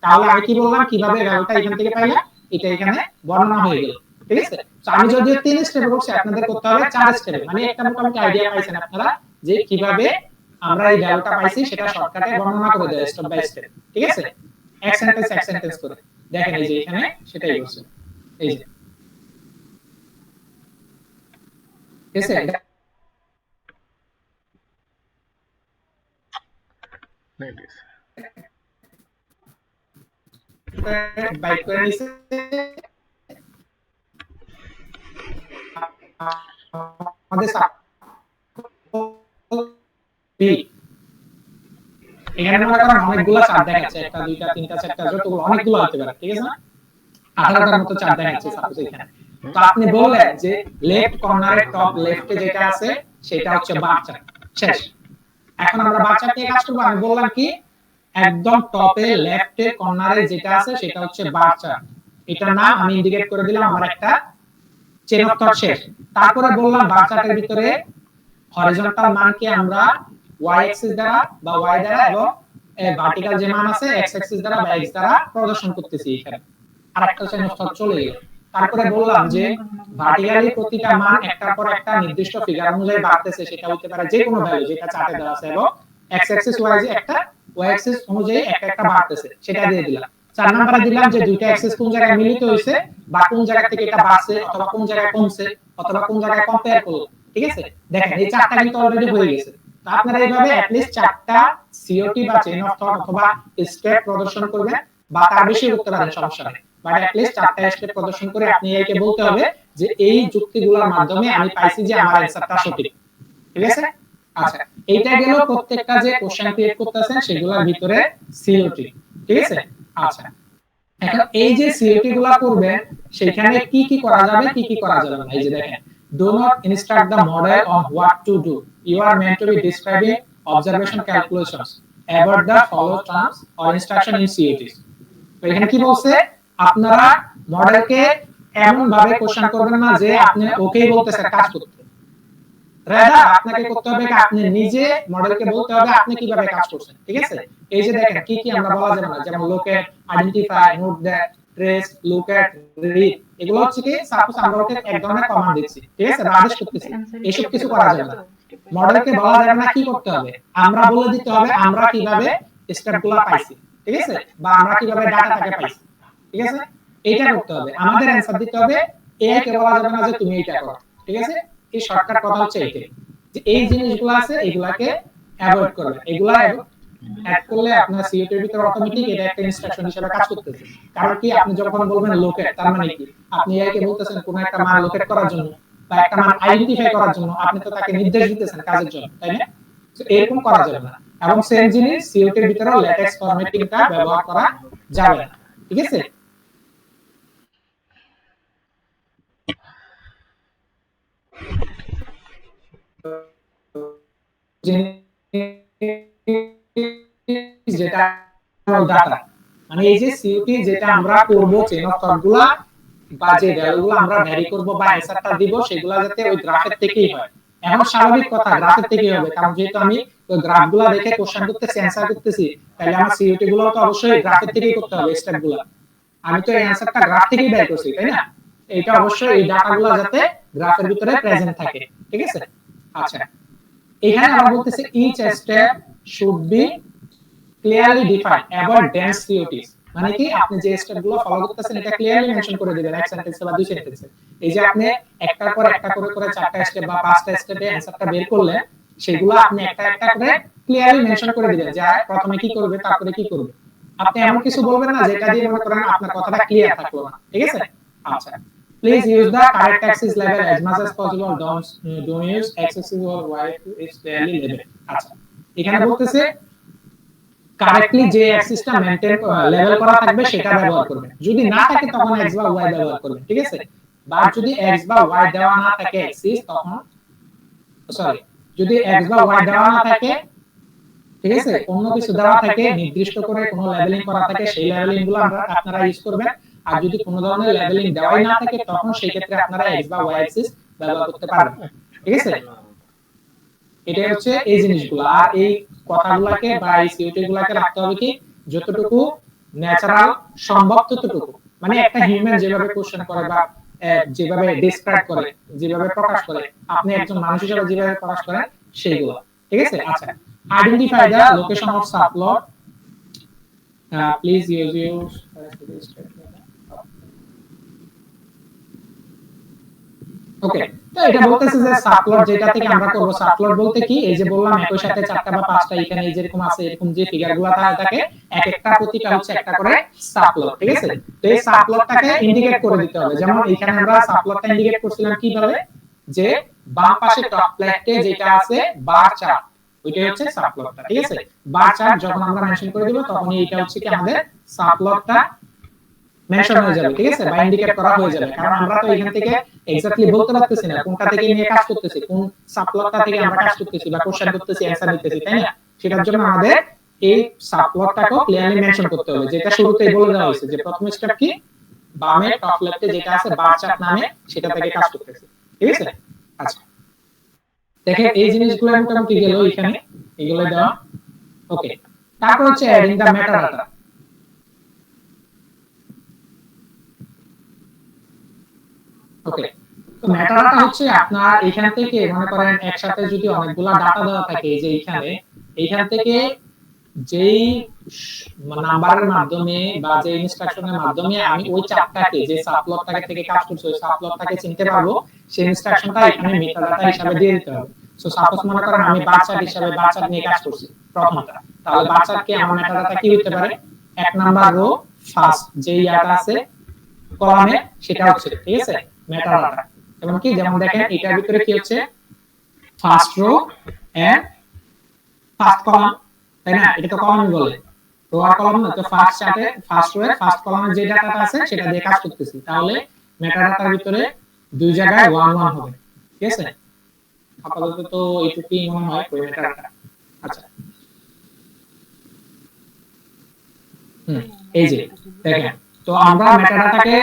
তাহলে আমি কি বললাম কিভাবে ভ্যালুটা এখান থেকে পাইলাম, এটা এখানে বর্ণনা হয়ে গেল, ঠিক আছে? তো আমি যদিও 3 স্টেপে বলছি, আপনাদের করতে হবে 4 স্টেপে, মানে একটা মোটামুটি আইডিয়া পাইছেন আপনারা যে কিভাবে আমরা এই ভ্যালুটা পাইছি সেটা শর্টকাটে বর্ণনা করে দেয় স্টেপ বাই স্টেপ, ঠিক আছে? এক সেন্টেন্স করে দেখেন, এই যে এখানে সেটাই বলছে, এই যে, ঠিক আছে? বাইক করে নিছে আমাদের এখানে মনে করেন অনেকগুলো চার্ট দেখাচ্ছে, একটা দুইটা তিনটা চারটা যতগুলো অনেকগুলো হতে পারে, ঠিক আছে না? 18টার মতো চার্ট দেখাচ্ছে সাপোজ এখানে। তো আপনি বললেন যে লেফট কর্নারের টপ লেফটে যেটা আছে সেটা হচ্ছে বার চার্ট, শেষ। এখন আমরা বার চার্ট নিয়ে কাজ করব। আমি বললাম কি, একদম টপে লেফটে কর্নারে যেটা আছে সেটা হচ্ছে বার চার্ট, এটার নাম আমি ইন্ডিকেট করে দিলাম, আমার একটা চেইন অফ থট শেষ। তারপরে বললাম বার চার্টের ভিতরে হরিজন্টাল মানকে আমরা y অ্যাক্সিস দ্বারা বা y দ্বারা এবং ভার্টিক্যাল যে মান আছে x অ্যাক্সিস দ্বারা বা x দ্বারা প্রদর্শন করতেছি এখানে। আরেকটা চেইন অফ থট চলে গেল। তারপরে বললাম যে ভার্টিক্যালি প্রতিটা মান একটার পর একটা নির্দিষ্ট ফিগার অনুযায়ী বাড়তেছে, সেটা হতে পারে যে কোনো ভ্যালু যেটা চার্টে দেওয়া আছে, এবং x অ্যাক্সিস y যে একটা y অ্যাক্সিস অনুযায়ী একটা একটা বাড়তেছে সেটা দিয়ে দিলাম। 4 নম্বরে দিলাম যে দুইটা অ্যাক্সিস কোন জায়গায় মিলিত হইছে বা কোন জায়গা থেকে এটা বাড়ছে অথবা কোন জায়গায় কমছে অথবা কোন জায়গায় কম্পেয়ার করলো, ঠিক আছে? দেখেন এই চারটা কিন্তু অলরেডি হয়ে গেছে। তো আপনারা এইভাবে অ্যাট লিস্ট 4টা সিওটি বা চেইন অফ থট অথবা স্টেপ প্রদর্শন করবেন, বা তার বেশি করতে পারেন, সমস্যা নেই, বাট অ্যাট লিস্ট 4টা স্টেপ প্রদর্শন করে আপনি একে বলতে হবে যে এই যুক্তিগুলোর মাধ্যমে আমি পাইছি যে আমার অ্যানসারটা সঠিক, ঠিক আছে? আচ্ছা, এইটা গেল প্রত্যেকটা যে কোশ্চেন ক্রিয়েট করতেছেন সেগুলোর ভিতরে সিওটি, ঠিক আছে? আচ্ছা, এখন এই যে সিওটি গুলা করবেন সেখানে কি কি করা যাবে কি কি করা যাবে না, এই যে দেখেন, do not instruct the model on what to do, you are meant to be describing observation calculations, avoid the follow terms or instruction in COTs। তো এখানে কি বলছে, আপনারা মডেলকে এমন ভাবে কোশ্চেন করবেন না যে আপনি ওকেই বলতেছেন কাজ করতে, রাদার আপনাকে করতে হবে কি আপনি নিজে মডেলকে বলতে হবে আপনি কিভাবে কাজ করছেন, ঠিক আছে? এই যে দেখেন কি কি আমরা বলা যাবে না, যেমন locate, identify, note that, trace, look at, read, এগুলো হচ্ছে কি সাপোজ আমরা ওকে এক ধরনের কমান্ড দিচ্ছি, ঠিক আছে, বা আদেশ করতেছি, এইসব কিছু করা যাবে না। মডেলকে বলা যাবে না কি করতে হবে, আমরা বলে দিতে হবে আমরা কিভাবে স্টেপগুলো পাইছি, ঠিক আছে, বা আমরা কিভাবে ডাটাটাকে পাইছি, ঠিক আছে, এইটা করতে হবে। আমাদের অ্যানসার দিতে হবে, এআই কে বলা যাবে না যে তুমি এইটা করো, ঠিক আছে? এই শর্টকাট কথা হচ্ছে এইটাই, যে এই জিনিসগুলো আছে এগুলাকে অ্যাভয়েড করবে, এগুলা অ্যাড করলে আপনার সিওটি এর ভিতরে অটোমেটিক এটা একটা ইনস্ট্রাকশন হিসেবে কাজ করতেছে। কারণ কি আপনি যখন বলবেন লোকেট, তার মানে কি আপনি এআই কে বলতেছেন কোন একটা মান লোকেট করার জন্য বা একটা মান আইডেন্টিফাই করার জন্য, আপনি তো তাকে নির্দেশ দিতেছেন কাজের জন্য, তাই না? তো এরকম করা যাবে না। এবং সেম জিনিস সিওটি এর ভিতরে ল্যাটেক্স ফরম্যাটিংটা ব্যবহার করা যাবে না, ঠিক আছে? যেটা ডাটা, মানে এই যে সিওটি যেটা আমরা করব চেইন অফ থট গুলা বা যে ভ্যালুগুলো আমরা ভ্যারি করব বা অ্যানসারটা দিব সেগুলো যাতে ওই গ্রাফের থেকেই হয়। এখন স্বাভাবিক কথা গ্রাফের থেকেই হবে, কারণ যেহেতু আমি ওই গ্রাফগুলো দেখে কোশ্চেন করতেছি, অ্যানসার করতেছি, তাহলে আমার সিওটি গুলো তো অবশ্যই গ্রাফের থেকেই করতে হবে স্টেপগুলো। আমি তো এই অ্যানসারটা গ্রাফ থেকেই বের করছি, তাই না? এটা অবশ্যই এই ডাটাগুলো যাতে গ্রাফের ভিতরে প্রেজেন্ট থাকে, ঠিক আছে? আচ্ছা, এখানে আমরা বলতেছি each step should be clearly defined about dense COTs, মানে কি আপনি যে স্টেপগুলো ফলো করতেছেন এটা ক্লিয়ারলি মেনশন করে দিবেন এক সেন্টেন্সে বা দুই সেন্টেন্সে। এই যে আপনি একটার পর একটা করে করে চারটা স্টেপ বা পাঁচটা স্টেপে অ্যানসারটা বের করলে সেগুলো আপনি একটা একটা করে ক্লিয়ারলি মেনশন করে দিবেন যে প্রথমে কি করবে তারপরে কি করবে। আপনি এমন কিছু বলবেন না যেটা দিয়ে মনে করেন আপনার কথাটা ক্লিয়ার থাকলো না, ঠিক আছে? আচ্ছা, please use the correct axis level as much as possible, don't use excessive or wide is clearly labeled। আচ্ছা, এখানে বলতেছে কারেক্টলি যে অ্যাক্সিসটা মেইনটেইন লেভেল করা থাকবে সেটা ব্যবহার করবেন, যদি না থাকে তখন x বা y ব্যবহার করবেন, ঠিক আছে? বা যদি x বা y দেওয়া না থাকে অ্যাক্সিস, তখন সরি, যদি x বা y দেওয়া না থাকে, ঠিক আছে, অন্য কিছু দেওয়া থাকে নির্দিষ্ট করে কোনো লেভেলিং করা থাকে, সেই লেভেলিং গুলো আপনারা ইউজ করবেন। আর যদি কোনো ধরনের লেভেলিং দেওয়াই না থাকে তখন সেই ক্ষেত্রে আপনারা x বা y অ্যাক্সিস ব্যবহার করতে পারবেন, ঠিক আছে? এটা হচ্ছে এই জিনিসগুলো। আর এই কথাগুলোকে বা এই সিওটি গুলোকে রাখতে হবে কি যতটুকু ন্যাচারাল সম্ভব ততটুকু, মানে একটা হিউম্যান যেভাবে কোশ্চেন করে বা যেভাবে ডেসক্রাইব করে, যেভাবে প্রকাশ করে, আপনি একজন মানুষ হিসেবে যেভাবে প্রকাশ করেন সেইগুলো, ঠিক আছে? আচ্ছা, identify the location of subplot, please use okay. তো এটা বলতেছে যে সাবপ্লট যেটা থেকে আমরা করব, সাবপ্লট বলতে কি এই যে বললাম একই সাথে চারটা বা পাঁচটা এখানে যেরকম আছে এরকম যে ফিগারগুলো থাকে এক একটা প্রতিটা হচ্ছে একটা করে সাবপ্লট, ঠিক আছে? তো এই সাবপ্লটটাকে ইন্ডিকেট করে দিতে হবে। যেমন এখানে আমরা সাবপ্লটটা ইন্ডিকেট করছিলাম কিভাবে, যে বাম পাশে টপ প্লেটে যেটা আছে বার চার্ট, ওইটাই হচ্ছে সাবপ্লটটা, ঠিক আছে? বার চার্ট যখন আমরা মেনশন করে দিব তখনই এটা হচ্ছে কি আমাদের সাবপ্লটটা মেনশন হয়ে যাবে, ঠিক আছে? বা ইন্ডিকেট করা হয়ে যাবে। কারণ আমরা তো এখান থেকে এক্স্যাক্টলি বলতে পারতেছি না কোনটা থেকে নিয়ে কাজ করতেছি, কোন সাবপ্লটটা থেকে আমরা কাজ করতেছি বা কোশ্চেন করতেছি, অ্যানসার দিতেছি, তাই না? সেটার জন্য আমাদের এই সাবপ্লটটাকে ক্লিয়ারলি মেনশন করতে হবে, যেটা শুরুতেই বলে দেওয়া হয়েছে যে প্রথম স্টেপ কি বামে টপ লেফটে যেটা আছে বার চার্ট নামে সেটা থেকে কাজ করতেছি, ঠিক আছে? আচ্ছা, দেখেন এই জিনিসগুলো মোটামুটি গেল এখানে, এগুলো দেওয়া ওকে। তারপর হচ্ছে অ্যাডিং দা মেটাডাটা। ওকে, তো মেটাডাটা হচ্ছে আপনার এখান থেকে মনে করেন একসাথে যদি অনেকগুলা ডাটা দেওয়া থাকে, এই যে এইখান থেকে যেই নাম্বারের মাধ্যমে বা যে ইনস্ট্রাকশনের মাধ্যমে আমি ওই চারটাকে যে সাবপ্লটটাকে থেকে কাজ করছে ওই সাবপ্লটটাকে চিনতে পারবো, সেই ইনস্ট্রাকশনটা এখানে মেটাডাটা হিসাবে দিয়ে দিতে হবে। সো সাপোজ মনে করেন আমি বার চার্ট হিসাবে বার চার্ট নিয়ে কাজ করছি প্রথমটা, তাহলে বার চার্টকে আমার মেটাডাটা কি হতে পারে, এক নাম্বার রো ফার্স্ট যে ইয়াটা আছে কলামে সেটা হচ্ছে, ঠিক আছে, মেটাডাটা। এবং কি যেমন দেখেন এটার ভিতরে কি হচ্ছে first row and first column, তাই না? এটা তো কলামই বলে, রো আর কলাম না, তো ফার্স্ট চার্টে ফার্স্ট রো এর ফার্স্ট কলামে যে ডাটাটা আছে সেটা দিয়ে কাজ করতেছি, তাহলে মেটাডাটার ভিতরে দুই জায়গায় 1 1 হবে, ঠিক আছে? আপাতত তো এইটুকুই মনে হয় ওই মেটাডাটা। আচ্ছা, এই যে দেখেন, তো আমরা মেটাডাটাকে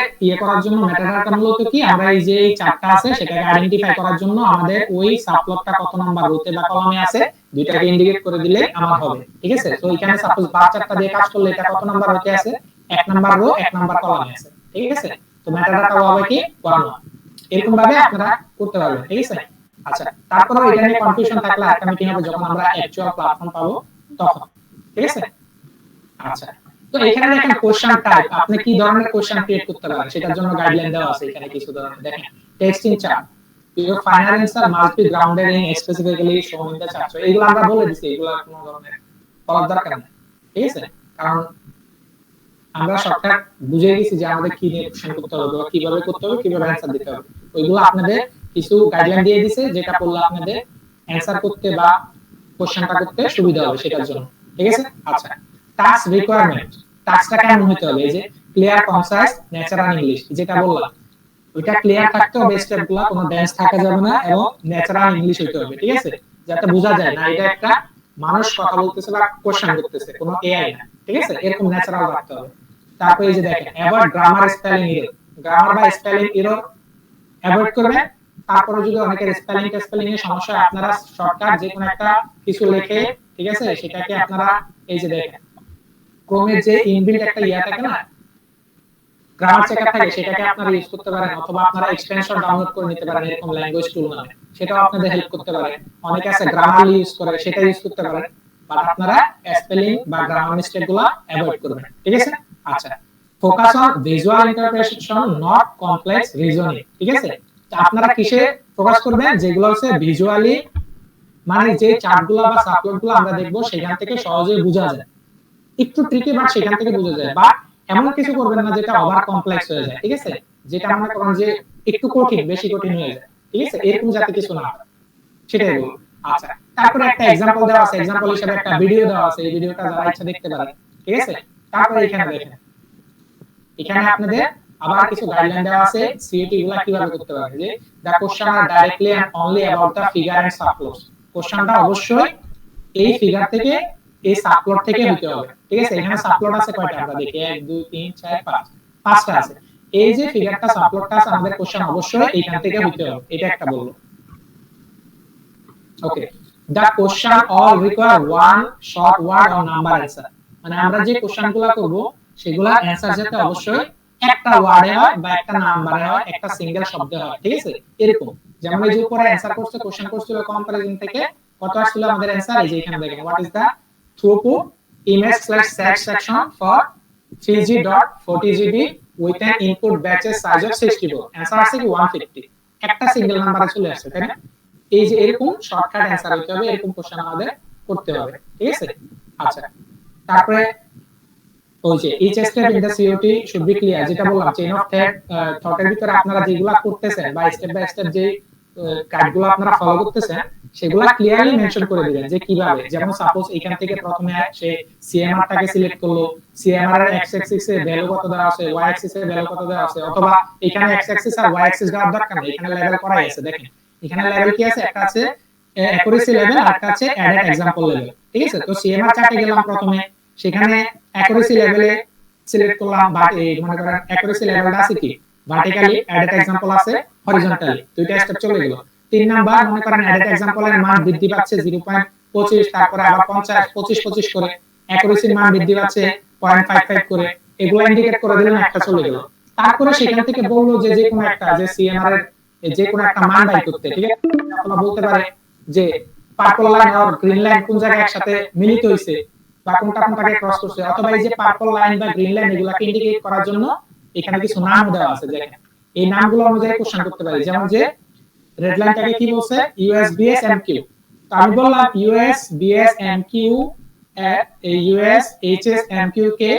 করার জন্য মেটাডাটা মূলত কি আমরা এই যে এই চারটা আছে সেটাকে আইডেন্টিফাই করার জন্য আমাদের ওই সাবপ্লটটা কত নাম্বার রোতে বা কলামে আছে দুইটাকে ইন্ডিকেট করে দিলে আমার হবে, ঠিক আছে? তো এখানে সাপোজ বার চারটা দিয়ে কাজ করলে এটা কত নাম্বার রোতে আছে, এক নাম্বার রো এক নাম্বার কলামে আছে, ঠিক আছে? তো মেটাডাটা হবে কি 1 1, এরকম ভাবে আপনারা করতে পারবেন, ঠিক আছে? আচ্ছা, তারপরে এটা নিয়ে কনফিউশন থাকলে আরেকটা মিটিং হবে যখন আমরা অ্যাকচুয়াল প্ল্যাটফর্ম পাবো তখন, ঠিক আছে? আচ্ছা, তো এখানে দেখেন কোশ্চেন টাইপ, আপনি কি ধরনের কোশ্চেন ক্রিয়েট করতে পারেন সেটার জন্য গাইডলাইন দেওয়া আছে এখানে কিছু ধরনের। দেখেন text in chart, your final answer must be grounded in specifically শোন ইন দ্য চার্ট। এগুলো আমরা বলে দিছি, এগুলো কোনো ধরনের করার দরকার নেই, ঠিক আছে? কারণ আমরা সবটা বুঝে গেছি যে আমাদের কি নিয়ে কোশ্চেন করতে হবে বা কিভাবে করতে হবে, কিভাবে অ্যানসার দিতে হবে। ওইগুলো আপনাদের কিছু গাইডলাইন দিয়ে দিয়েছে যেটা পড়লে আপনাদের অ্যানসার করতে বা কোশ্চেনটা করতে সুবিধা হবে সেটার জন্য, ঠিক আছে? আচ্ছা, টাস্ক রিকোয়ারমেন্ট, টাস্কটা কেমন হতে হবে, এই যে ক্লিয়ার কনসাইজ ন্যাচারাল ইংলিশ যেটা বললাম, ওইটা ক্লিয়ার থাকতে হবে, স্টেপগুলো কোনো ড্যান্স থাকা যাবে না এবং ন্যাচারাল ইংলিশ হতে হবে, ঠিক আছে? যাতে বোঝা যায় না এটা একটা মানুষ কথা বলতেছে বা কোশ্চেন করতেছে, কোনো এআই না, ঠিক আছে? এরকম ন্যাচারাল রাখতে হবে। তারপর এই যে দেখেন avoid grammar spelling error, grammar বা স্পেলিং এরর অ্যাভয়েড করবেন। তারপরে যদি অনেকের স্পেলিং এর সমস্যা হয় আপনারা শর্টকাট যে কোনো একটা কিছু লিখে, ঠিক আছে, সেটাকে আপনারা এই যে দেখেন ক্রোমের যে ইনবিল্ট একটা ইয়া থাকে না, গ্রামার চেকার থাকে সেটাকে আপনারা ইউজ করতে পারেন, অথবা আপনারা এক্সটেনশন ডাউনলোড করে নিতে পারেন এরকম ল্যাঙ্গুয়েজ টুল নামে, সেটাও আপনাদের হেল্প করতে পারে। অনেকে আছে গ্রামারলি ইউজ করে, সেটা ইউজ করতে পারেন, বাট আপনারা স্পেলিং বা গ্রামার মিস্টেক গুলো অ্যাভয়েড করবেন, ঠিক আছে? আচ্ছা, focus on visual interpretation not complex reasoning, ঠিক আছে? তো আপনারা কিসে ফোকাস করবেন? যেগুলো হচ্ছে ভিজুয়ালি, মানে যে চার্টগুলো বা সাবপ্লটগুলো আমরা দেখব সেখান থেকে সহজেই বোঝা যায়, একটু ট্রিকি বাট সেখান থেকে বোঝা যায়, বা এমন কিছু করবেন না যেটা ওভার কমপ্লেক্স হয়ে যায়, ঠিক আছে? যেটা মনে করেন যে একটু কঠিন, বেশি কঠিন হয়ে যায়, ঠিক আছে? এরকম যাতে কিছু না হয় সেটাই বলবো। আচ্ছা, তারপরে একটা एग्जांपल দেওয়া আছে, एग्जांपल হিসেবে একটা ভিডিও দেওয়া আছে, এই ভিডিওটা যারা ইচ্ছা দেখতে পারেন, ঠিক আছে? তারপরে এখানে দেখেন, এখানে আপনাদের আবার কিছু গাইডলাইন দেওয়া আছে সিইটি গুলা কিভাবে করতে পারবে। যে the question are directly and only about the figure and subplots, কোশ্চেনটা অবশ্যই এই ফিগার থেকে, এই সাবপ্লট থেকে হতে হবে, ঠিক আছে? এখানে সাবপ্লট আছে কয়টা আমরা দেখি, 1 2 3 4 5, পাঁচটা আছে। এই যে ফিগারটা সাবপ্লটটা আছে, আমাদের কোশ্চেন অবশ্যই এইখান থেকে হতে হবে, এটা একটা বলবো। Okay, the question all require one short word or number answer, মানে আমরা যে কোশ্চেনগুলো করব সেগুলা অ্যানসার যাতে অবশ্যই একটা ওয়ার্ডে হয় বা একটা নাম্বারে হয়, একটা সিঙ্গেল শব্দে হয়, ঠিক আছে? এরকম যেমন এই যে উপরে অ্যানসার করছে, কোশ্চেন করছিল কম্পারিজন থেকে কত আসছিল আমাদের অ্যানসার, এই যে এখানে দেখেন, what is the throughput image/search section for 3G.40GB with an input batches size of 64, answer আছে কি 150, একটা সিঙ্গেল নাম্বারে চলে আসছে, তাই না? এই যে এরকম শর্টকাট অ্যানসার হতে হবে, এরকম কোশ্চেন আমাদের করতে হবে, ঠিক আছে? আচ্ছা, তারপরে ওই যে each step in the COT should be clear, যেটা বললাম চেইন অফ থটের ভিতরে আপনারা যেগুলা করতেছেন বা স্টেপ বাই স্টেপ যে কার্ডগুলো আপনারা ফলো করতেছেন সেগুলা ক্লিয়ারলি মেনশন করে দিবেন যে কিভাবে। যেমন সাপোজ এখান থেকে প্রথমে সে সিএমআর টাকে সিলেক্ট করলো, সিএমআর এর এক্স অ্যাক্সিস এ ভ্যালু কত দেওয়া আছে, ওয়াই অ্যাক্সিস এ ভ্যালু কত দেওয়া আছে, অথবা এখানে এক্স অ্যাক্সিস আর ওয়াই অ্যাক্সিস দেওয়ার দরকার নেই, এখানে লেভেল করাই আছে। দেখেন এখানে লেভেল কি আছে, একটা আছে অ্যাকুরেসি লেভেল আর একটা আছে অ্যাডেড एग्जांपल লেভেল, ঠিক আছে? তো সিএমআর চার্টে গেলাম প্রথমে, সেখানে অ্যাকুরেসি লেভেলে সিলেক্ট করলাম, বাট এই মনে করেন অ্যাকুরেসি লেভেলটা আছে কি ভার্টিক্যালি, অ্যাডেড एग्जांपल আছে হরিজন্টালি, দুইটা স্টেপ চলে গেল। তিন নাম্বার মনে করেন অ্যাডেড एग्जांपल এর মান বৃদ্ধি পাচ্ছে 0.25, তারপরে আবার 50 25 25 করে, অ্যাকুরেসির মান বৃদ্ধি পাচ্ছে 0.55 করে, এগুলো ইন্ডিকেট করে দিলেন, একটা চলে গেল। তারপরে সেখান থেকে বললো যে যে কোনো একটা, যে সিএমআর এর যে কোনো একটা মান বাই করতে, ঠিক আছে? অথবা বলতে পারে যে পার্পল লাইন আর গ্রিন লাইন কোন জায়গায় একসাথে মিলিত হইছে বা কোনটা কোনটাকে ক্রস করছে, অথবা এই যে পার্পল লাইন বা গ্রিন লাইন এগুলাকে ইন্ডিকেট করার জন্য এখানে কিছু নাম দেওয়া আছে। দেখেন এই নামগুলো অনুযায়ী কোশ্চেন করতে পারি। যেমন যে রেড লাইনটাকে কি বলছে, ইউএসবিএস এমকিউ, তো আমি বললাম ইউএসবিএস এমকিউ, ইউএস এইচএস এমকিউ কে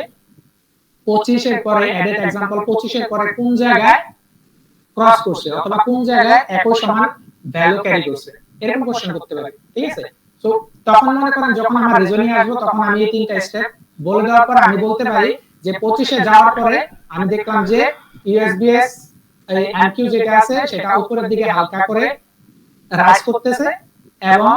25 এর পরে অ্যাডেড एग्जांपल 25 এর পরে কোন জায়গায় ক্রস করছে, অথবা কোন জায়গায় একই সমান ভ্যালু ক্যারি করছে, এরকম কোশ্চেন করতে পারি, ঠিক আছে? তো তখন মনে করেন যখন আমার রিজনিং আসবে তখন আমি এই তিনটা স্টেপ বলে দেওয়ার পর আমি বলতে পারি যে 25 এ যাওয়ার পরে আমি দেখলাম যে ইউএসবিএস এই এমকিউ যেটা আছে সেটা উপরের দিকে হালকা করে রাইজ করতেছে, এবং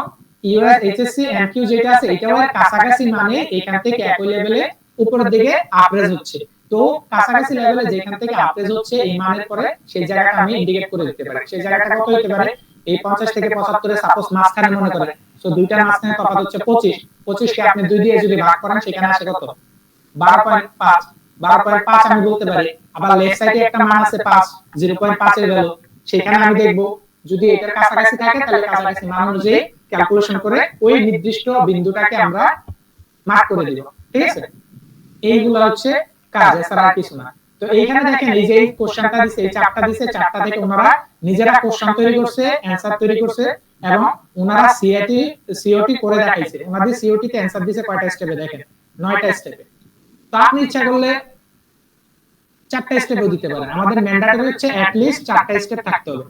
ইউএস এইচএসসি এমকিউ যেটা আছে এটাও কাছাকাছি, মানে এখান থেকে একই লেভেলে উপরের দিকে আপরেজ হচ্ছে। তো কাছাকাছি লেভেলে যেখান থেকে আপরেজ হচ্ছে এই মানের পরে সেই জায়গাটা আমি ইন্ডিকেট করে দিতে পারি। সেই জায়গাটা কত হতে পারে, এই 50 থেকে 75 এর সাপোজ মাঝখানে মনে করেন, সো দুইটার মাঝখানে তফাৎ হচ্ছে 25, 25 কে আপনি 2 দিয়ে যদি ভাগ করেন সেখানে আসে কত, 12.5, 12.5 আমি বলতে পারি। আবার লেফট সাইডে একটা মান আছে 5, 0.5 এর ভ্যালু, সেখানে আমি দেখব যদি এটার কাছাকাছি থাকে তাহলে কাছাকাছি মান অনুযায়ী ক্যালকুলেশন করে ওই নির্দিষ্ট বিন্দুটাকে আমরা মার্ক করে দিব, ঠিক আছে? এইগুলো হচ্ছে কাজ, এছাড়া আর কিছু না। তো এইখানে দেখেন এই যে এই কোশ্চেনটা দিছে, এই চারটা দিছে, চারটা থেকে ওনারা নিজেরা কোশ্চেন তৈরি করছে, অ্যানসার তৈরি করছে, এবং ওনারা সিওটি করে দেখাইছে। ওনাদের সিওটি তে অ্যানসার দিছে কয়টা স্টেপে, দেখেন 9টা স্টেপে। তো আপনি ইচ্ছা করলে 4টা স্টেপও দিতে পারেন, আমাদের ম্যান্ডেটরি হচ্ছে অ্যাট লিস্ট 4টা স্টেপ থাকতে হবে,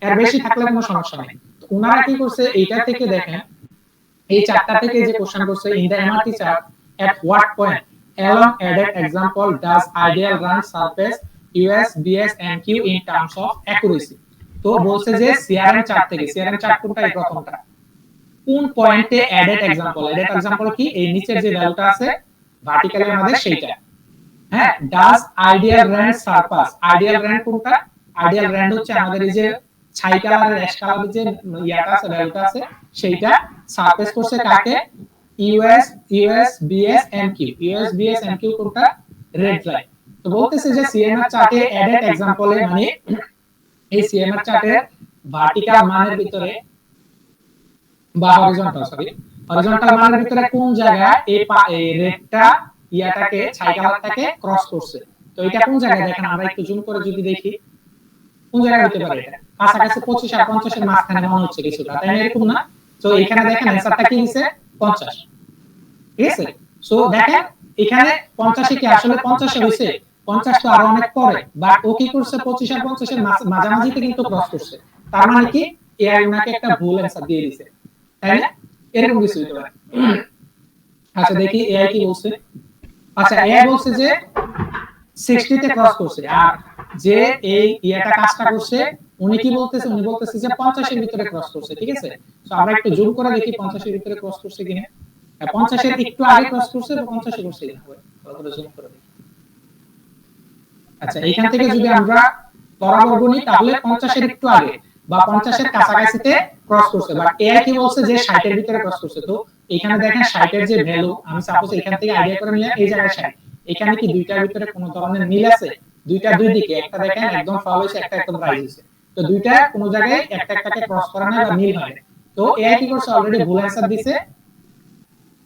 এর বেশি থাকলে কোনো সমস্যা নেই। তো ওনারা কি করছে এইটা থেকে দেখেন, এই চারটা থেকে যে কোশ্চেন করছে, in the MRT chart at what point along added example does ideal run surface USBS MQ in terms of accuracy, তো বলছে যে সিআরএম চার্ট থেকে, সিআরএম চার্ট কোনটা, এই প্রথমটা, কোন পয়েন্টে অ্যাডেড एग्जांपल কি এই নিচের যে ভ্যালুটা আছে ভার্টিক্যালি আমাদের সেইটা, হ্যাঁ, does ideal RAND surpass, ideal RAND কোনটা, আইডিয়াল র্যান্ড হচ্ছে আমাদের এই যে ছাই কালারের অ্যাশ কালারের যে ইয়াটা আছে ভ্যালুটা আছে সেইটা সারফেস করছে কাকে, ইউএসবিএস এমকিউ, ইউএসবিএস এমকিউ কোনটা, রেড লাইন, তো বলতেছে যে সিএমআর চার্টে এডেড এক্সাম্পলে মানে এই সিএমআর চার্টের ভার্টিক্যাল মানের ভিতরে বা হরিজন্টাল মানের ভিতরে কোন জায়গায় এই রেডটা ইয়াটাকে সাইকেলটাকে ক্রস করছে। তো এটা কোন জায়গায় দেখেন, আমরা একটু জুম করে যদি দেখি কোন জায়গায় হতে পারে, এটা কাছাকাছি 25 আর 50 এর মাঝখানে মনে হচ্ছে কিছুটা, তাই না? এরকম না? তো এখানে দেখেন অ্যানসারটা কি দিছে 50, ঠিক আছে? সো দেখেন এখানে 50 কি আসলে 50 এ হইছে? 50 তো আরো অনেক পরে, বাট ও কি করছে 25 আর 50 এর মাঝামাঝিতে কিন্তু ক্রস করছে। তার মানে কি এআই উনাকে একটা ভুল অ্যানসার দিয়ে দিয়েছে, তাই না? এরকম কিছু হতে পারে। আচ্ছা দেখি এআই কি বলছে। আচ্ছা এআই বলছে যে 60 তে ক্রস করছে, আর যে এই ইয়াটা কাজটা করছে উনি কি বলতেছে, উনি বলতেছে যে 50 এর ভিতরে ক্রস করছে, ঠিক আছে? তো আমরা একটু জুম করে দেখি 50 এর ভিতরে ক্রস করছে কিনা। 50 এর একটু আগে ক্রস করছে বা 50 এ করছে কিনা, তাহলে জুম করে দেখি। আচ্ছা এইখান থেকে যদি আমরা বরাবর নিই তাহলে 50 এর একটু আগে বা 50 এর কাছাকাছিতে ক্রস করছে, বাট এআই কি বলছে যে 60 এর ভিতরে ক্রস করছে। তো এখানে দেখেন 60 এর যে ভ্যালু, আমি সাপোজ এখান থেকে আইডিয়া করে নিলাম এই জায়গায় 60, এখানে কি দুইটার ভিতরে কোনো ধরনের মিল আছে? দুইটা দুই দিকে, একটা দেখেন একদম ফল হইছে, একটা একদম রাইজ হইছে। তো দুইটা কোনো জায়গায় একটা একটাকে ক্রস করে না বা মিল হয়। তো এআই কি করছে, অলরেডি ভুল অ্যানসার দিছে,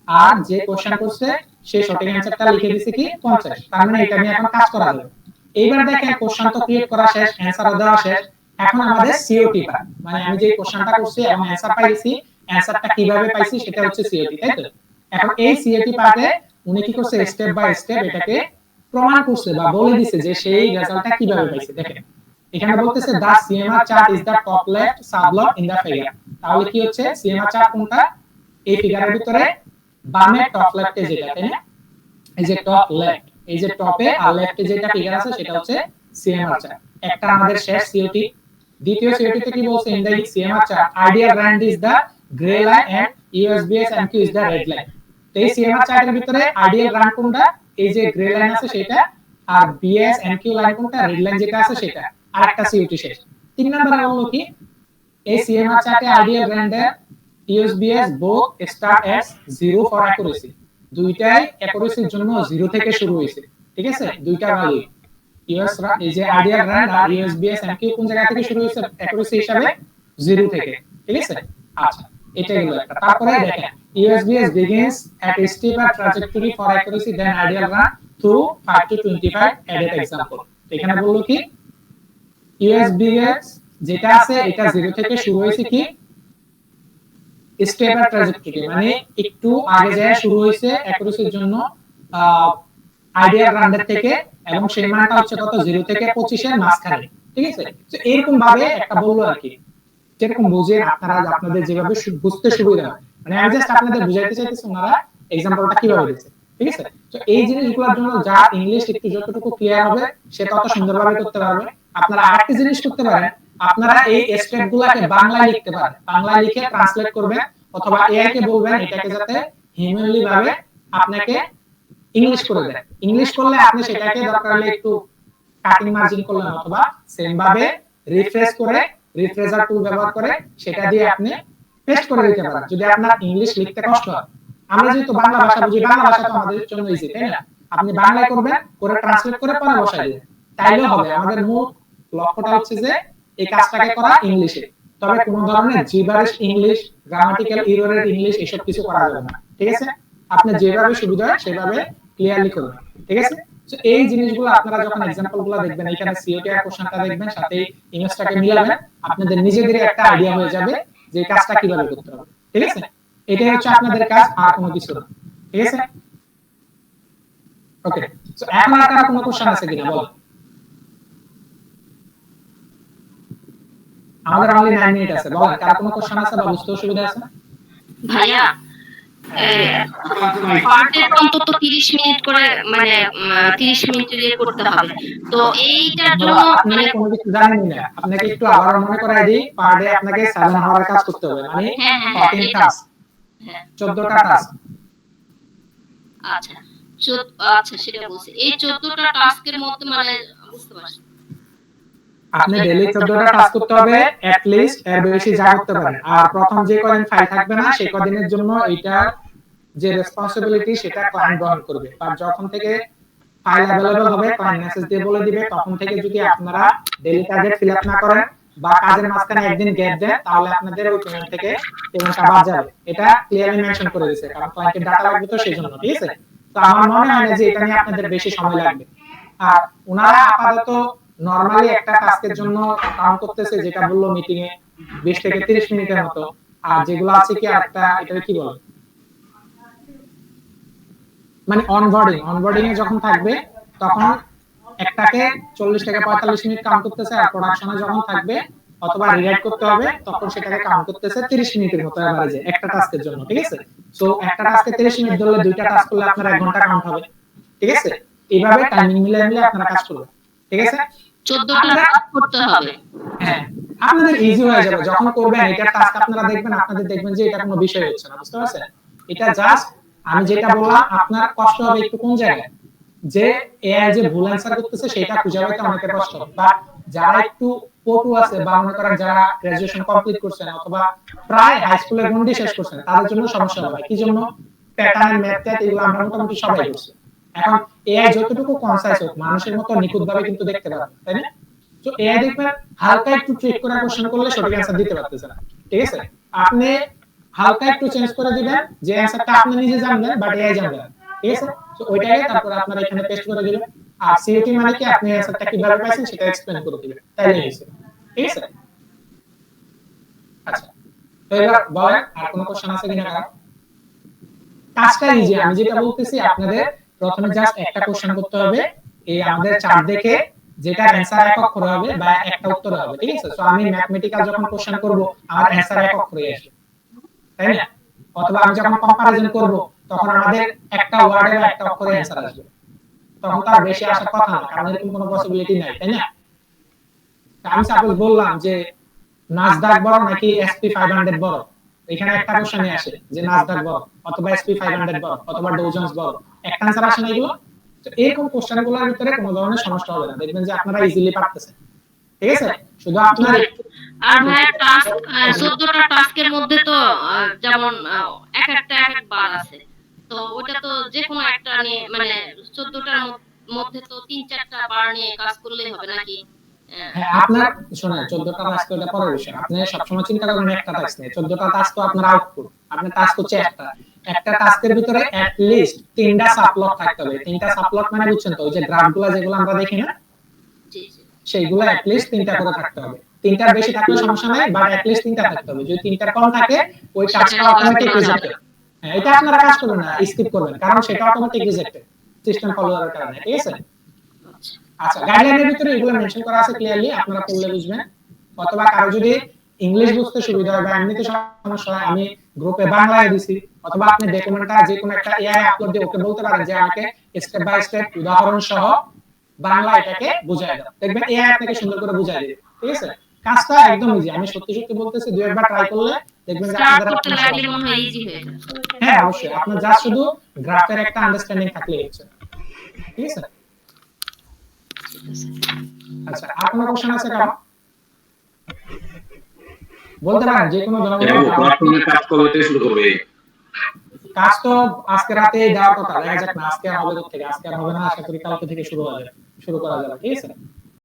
আর যে কোশ্চেন করছে সে সঠিক অ্যানসারটা লিখে দিছে কি 50। তার মানে এটা নিয়ে এখন কাজ করা যাবে। এইবার দেখেন কোশ্চেন তো ক্রিয়েট করা শেষ, অ্যানসারও দেওয়া শেষ। এখন আমাদের সিওটি পার্ট, মানে আমি যে কোশ্চেনটা করছি এবং অ্যানসার পাইছি, অ্যানসারটা কিভাবে পাইছি সেটা হচ্ছে সিওটি, তাই তো? এখন এই সিওটি পার্টে উনি কি করছে, স্টেপ বাই স্টেপ এটাকে প্রমাণ করছে বা বলে দিছে যে সেই রেজাল্টটা কিভাবে পাইছে। দেখেন এখানে বলতেছে the CMR chart is the top left subplot in the figure. তাহলে কি হচ্ছে সিএমআর চার্ট কোনটা? এই ফিগারের ভিতরে বামে টপ লেফটে যেটা, তাই না? এই যে টপ লেফট, এই যে টপে আর লেফটে যেটা ফিগার আছে সেটা হচ্ছে সিএমআর চার্ট। একটা আমাদের শেষ সিওটি। দ্বিতীয় সিওটি তে কি বলছে, in the CMR chart ideal rand is the grey line and USBS MQ is the red line. তো এই সিএমআর চার্টের ভিতরে আইডিয়াল র্যান্ড কোনটা? এই যে গ্রে লাইন আছে সেটা, আর বিএস এমকিউ লাইন কোনটা? রেড লাইন যেটা আছে সেটা। আর একটা সিওটি শেষ। তিন নম্বরে বললো কি, এই সিএমআর চার্টে আইডিয়াল র্যান্ডের USBS both start at 0 for accuracy. দুইটাই অ্যাকুরেসির জন্য 0 থেকে শুরু হইছে, ঠিক আছে? দুইটা ভ্যালু ইউএস এই যে আইডিয়াল র্যান্ড আর ইউএসবিএস এমকিউ কোন জায়গা থেকে শুরু হইছে অ্যাকুরেসি হিসাবে 0 থেকে, ঠিক আছে? আচ্ছা এটা হলো একটা। তারপরে দেখেন ইউএসবিএস begins at a steeper trajectory for accuracy than ideal run through 5 to 25 added example। এখানে বললো কি ইউএসবিএস যেটা আছে এটা 0 থেকে শুরু হইছে কি স্টেপার ট্র্যাজেক্টরি, মানে একটু আগে যায় শুরু হইছে অ্যাকুরেসির জন্য আইডিয়াল রানের থেকে, এবং সেই মানটা হচ্ছে কত 0 থেকে 25 এর মাঝখানে, ঠিক আছে? তো এরকম ভাবে একটা বললো আর কি, যেরকম বুঝেন আপনারা আপনাদের যেভাবে বুঝতে সুবিধা হয়, মানে আমি জাস্ট আপনাদের বুঝাইতে চাইতেছি ওনারা এক্সাম্পলটা কিভাবে দিয়েছে, ঠিক আছে? তো এই জিনিসগুলোর জন্য যা ইংলিশ একটু যতটুকু ক্লিয়ার হবে সে তত সুন্দরভাবে করতে পারবে। আপনারা আরেকটা জিনিস করতে পারেন, আপনারা এই স্টেপগুলোকে বাংলায় লিখতে পারেন, বাংলায় লিখে ট্রান্সলেট করবেন, অথবা এআই কে বলবেন এটাকে যাতে হিউম্যানলি ভাবে আপনাকে ইংলিশ করে দেয়। ইংলিশ করলে আপনি সেটাকে দরকার হলে একটু কাটিং মার্জিন করলেন, অথবা সেম ভাবে রিফ্রেশ করে রিফ্রেশার টুল ব্যবহার করে সেটা দিয়ে আপনি পেস্ট করে দিতে পারেন যদি আপনার ইংলিশ লিখতে কষ্ট হয়। আমরা যেহেতু বাংলা ভাষা বুঝি, বাংলা ভাষা তো আমাদের জন্য ইজি, তাই না? আপনি বাংলায় করবেন, করে ট্রান্সলেট করে পরে বসাই দিবেন, তাইলে হবে। আমাদের মূল লক্ষ্যটা হচ্ছে যে এই কাজটাকে করা ইংলিশে, তবে কোন ধরনের জিবারিশ ইংলিশ, গ্রামাটিক্যাল এররের ইংলিশ এসব কিছু করা যাবে না, ঠিক আছে? আপনি যেভাবে সুবিধা হয় সেভাবে ক্লিয়ারলি করবেন, ঠিক আছে? তো এই জিনিসগুলো আপনারা যখন एग्जांपलগুলো দেখবেন, এখানে সিওটি এর কোশ্চেনটা দেখবেন, সাথে ইমেজটাকে মিলাবেন, আপনাদের নিজেদেরই একটা আইডিয়া হয়ে যাবে যে এই কাজটা কিভাবে করতে হবে, ঠিক আছে? এটাই হচ্ছে আপনাদের কাজ, আর কোনো কিছু না, ঠিক আছে? ওকে, সো এখন আর কারো কোনো কোশ্চেন আছে কিনা বল। আমাদের অনলি 9 মিনিট আছে, বল কারো কোনো কোশ্চেন আছে বা বুঝতে অসুবিধা আছে? ভাইয়া পার্টের অন্তত 30 মিনিট করে, মানে 30 মিনিট দিয়ে করতে হবে। তো এইটার জন্য মানে কোনো কিছু জানেন না, আপনাকে একটু আবার মনে করাই দিই, পার ডে আপনাকে 7 আওয়ারের কাজ করতে হবে, মানে 14 টাস্ক, 14টা টাস্ক। আচ্ছা আচ্ছা সেটা বলছি, এই 14টা টাস্কের মধ্যে মানে বুঝতে পারছি আপনি ডেইলি 14টা টাস্ক করতে হবে এট লিস্ট, এর বেশি যা করতে পারেন। আর প্রথম যে কদিন ফাইল থাকবে না সেই কদিনের জন্য এইটা যে রেসপন্সিবিলিটি সেটা ক্লায়েন্ট গ্রহণ করবে, আর যখন থেকে ফাইল अवेलेबल হবে, ক্লায়েন্ট মেসেজ দিয়ে বলে দিবে। তখন থেকে যদি আপনারা ডেইলি টার্গেট ফিল আপ না করেন বা কাজের মাঝখানে একদিন গ্যাপ দেন, তাহলে আপনাদের ওই পেমেন্ট থেকে পেমেন্টটা বাদ যাবে। এটা ক্লিয়ারলি মেনশন করে দিয়েছে, কারণ ক্লায়েন্টের ডাটা লাগবে তো সেই জন্য, ঠিক আছে? তো আমার মনে হয় না যে এটা নিয়ে আপনাদের বেশি সময় লাগবে। আর ওনারা আপাতত নরমালি একটা টাস্কের জন্য কাউন্ট করতেছে, যেটা বললো মিটিং এ 20 থেকে 30 মিনিটের মতো। আর যেগুলো আছে কি একটা, এটা কি বলে, মানে অনবোর্ডিং এ যখন থাকবে তখন একটাকে 40 থেকে 45 মিনিট কাউন্ট করতেছে, আর প্রোডাকশনে যখন থাকবে অথবা রিরাইট করতে হবে তখন সেটাকে কাউন্ট করতেছে 30 মিনিটের মতো এভারেজে একটা টাস্কের জন্য, ঠিক আছে? সো একটা টাস্কে 30 মিনিট ধরলে দুইটা টাস্ক করলে আপনার 1 ঘন্টা কাউন্ট হবে, ঠিক আছে? এইভাবে টাইমিং মিলিয়ে আপনারা কাজ করবেন, ঠিক আছে? 14টা টাস্ক করতে হবে। হ্যাঁ, আপনাদের ইজি হয়ে যাবে যখন করবেন এটা টাস্ক। আপনারা দেখবেন, আপনাদের দেখবেন যে এটা কোনো বিষয় হচ্ছে না, বুঝতে পারছেন? এটা জাস্ট আমি যেটা বললাম, আপনার কষ্ট হবে একটু কোন জায়গায়, যে এআই যে ভুল অ্যানসার করতেছে সেটা খুঁজে পেতে অনেকের কষ্ট হবে। বা যারা একটু পটু আছে বা মনে করেন যারা গ্রাজুয়েশন কমপ্লিট করছেন অথবা প্রায় হাই স্কুলের গন্ডি শেষ করছেন, তাদের জন্য সমস্যা হবে। কি জন্য? প্যাটার্ন, ম্যাথ এগুলো আমরা মোটামুটি সবাই করছি। এখন এআই যতটুকু কনসাইজ হোক, মানুষের মতো নিখুঁতভাবে কিন্তু দেখতে পারবে, তাই না? তো এআই দেখবেন হালকা একটু ট্রিক করে কোশ্চেন করলে সঠিক অ্যানসার দিতে পারতেছে না, ঠিক আছে? আপনি হালকা একটু চেঞ্জ করে দিবেন, যে অ্যানসারটা আপনি নিজে জানবেন বাট এআই জানবে না, ঠিক আছে? তো ওইটাকে তারপর আপনারা এখানে পেস্ট করে দিবেন। আর সিওটি মানে কি, আপনি অ্যানসারটা কিভাবে পাইছেন সেটা এক্সপ্লেইন করে দিবেন, তাইলে হইছে, ঠিক আছে? আচ্ছা, তো এবার বলেন আর কোনো কোশ্চেন আছে কিনা কারণ? কাজটা ইজি। আমি যেটা বলতেছি, আপনাদের প্রথমে জাস্ট একটা কোশ্চেন করতে হবে, এই আমাদের চার্ট দেখে যেটা অ্যানসার এক অক্ষরে হবে বা একটা উত্তর হবে, ঠিক আছে? সো আমি ম্যাথমেটিক্যাল যখন কোশ্চেন করব আমার অ্যানসার এক অক্ষরে আসবে, তাই না? অথবা আমি যখন কম্পারিজন করব তখন আমাদের একটা ওয়ার্ডে বা একটা অক্ষরে অ্যানসার আসবে, তখন তার বেশি আসার কথা না, কারণ এরকম কোনো পসিবিলিটি নাই, তাই না? আমি সাপোজ বললাম যে নাসদাক বড় নাকি এসপি 500 বড়, এখানে একটা কোশ্চেনই আসে যে নাসদাক বড় অথবা এসপি 500 বড় অথবা ডো জোন্স বড়, একটা অ্যানসার আসে না এগুলো। তো এরকম কোশ্চেনগুলোর ভিতরে কোনো ধরনের সমস্যা হবে না, দেখবেন যে আপনারা ইজিলি পারতেছেন, ঠিক আছে? শুধু আপনার আর ভাই টাস্ক 14টা টাস্কের মধ্যে তো যেমন এক একটা এক এক বার আছে, তো ওটা তো যে কোনো একটা নিয়ে মানে 14টার মধ্যে তো 3-4টা বার নিয়ে কাজ করলেই হবে নাকি? হ্যাঁ, আপনার শোনেন, 14টা টাস্ক এটা পরের বিষয়। আপনি সবসময় চিন্তা করবেন একটা টাস্ক নিয়ে। 14টা টাস্ক তো আপনার আউটপুট, আপনার টাস্ক হচ্ছে একটা। একটা টাস্কের ভিতরে এট লিস্ট 3টা সাবপ্লট থাকতে হবে। 3টা সাবপ্লট মানে বুঝছেন তো, ওই যে গ্রাফগুলো যেগুলো আমরা দেখি না, জি জি। সেইগুলো এট লিস্ট 3টা করে থাকতে হবে। 3টার বেশি থাকলে সমস্যা নাই, বাট এট লিস্ট 3টা থাকতে হবে। যদি 3টার কম থাকে ওই টাস্কটা অটোমেটিক রিজেক্টেড। হ্যাঁ, এটা আপনারা কাজ করবেন না, স্কিপ করবেন, কারণ সেটা অটোমেটিক রিজেক্টেড সিস্টেম ফলোয়ারের কারণে, ঠিক আছে? আচ্ছা, গাইডলাইনের ভিতরে এগুলো মেনশন করা আছে ক্লিয়ারলি, আপনারা পড়লে বুঝবেন। অথবা কারো যদি ইংলিশ বুঝতে সুবিধা হয় বা এমনিতে সমস্যা হয়, আমি গ্রুপে বাংলায় দিছি, অথবা আপনি ডকুমেন্টটা যে কোনো একটা এআই আপলোড দিয়ে ওকে বলতে পারেন যে আমাকে স্টেপ বাই স্টেপ উদাহরণ সহ বাংলা এটাকে বুঝায় দাও, দেখবেন এআই আপনাকে সুন্দর করে বুঝায় দিবে, ঠিক আছে? কাজটা একদম ইজি, আমি সত্যি সত্যি বলতেছি, দুই একবার ট্রাই করলে দেখবেন যে স্টার্ট আপনাদের করতে লাগলে মনে হয় ইজি হয়ে যাবে। হ্যাঁ অবশ্যই, আপনার জাস্ট শুধু গ্রাফের একটা আন্ডারস্ট্যান্ডিং থাকলেই হচ্ছে, ঠিক আছে? আচ্ছা, আর কোনো কোশ্চেন আছে কারো? বলতে পারেন যে কোনো ধরনের কাজ কবে থেকে শুরু করবে? কাজ তো আজকে রাতে দেওয়ার কথা, দেখা যাক না আজকে হবে থেকে, আজকে আর হবে না, আশা করি কালকে থেকে শুরু করা যাবে, ঠিক আছে?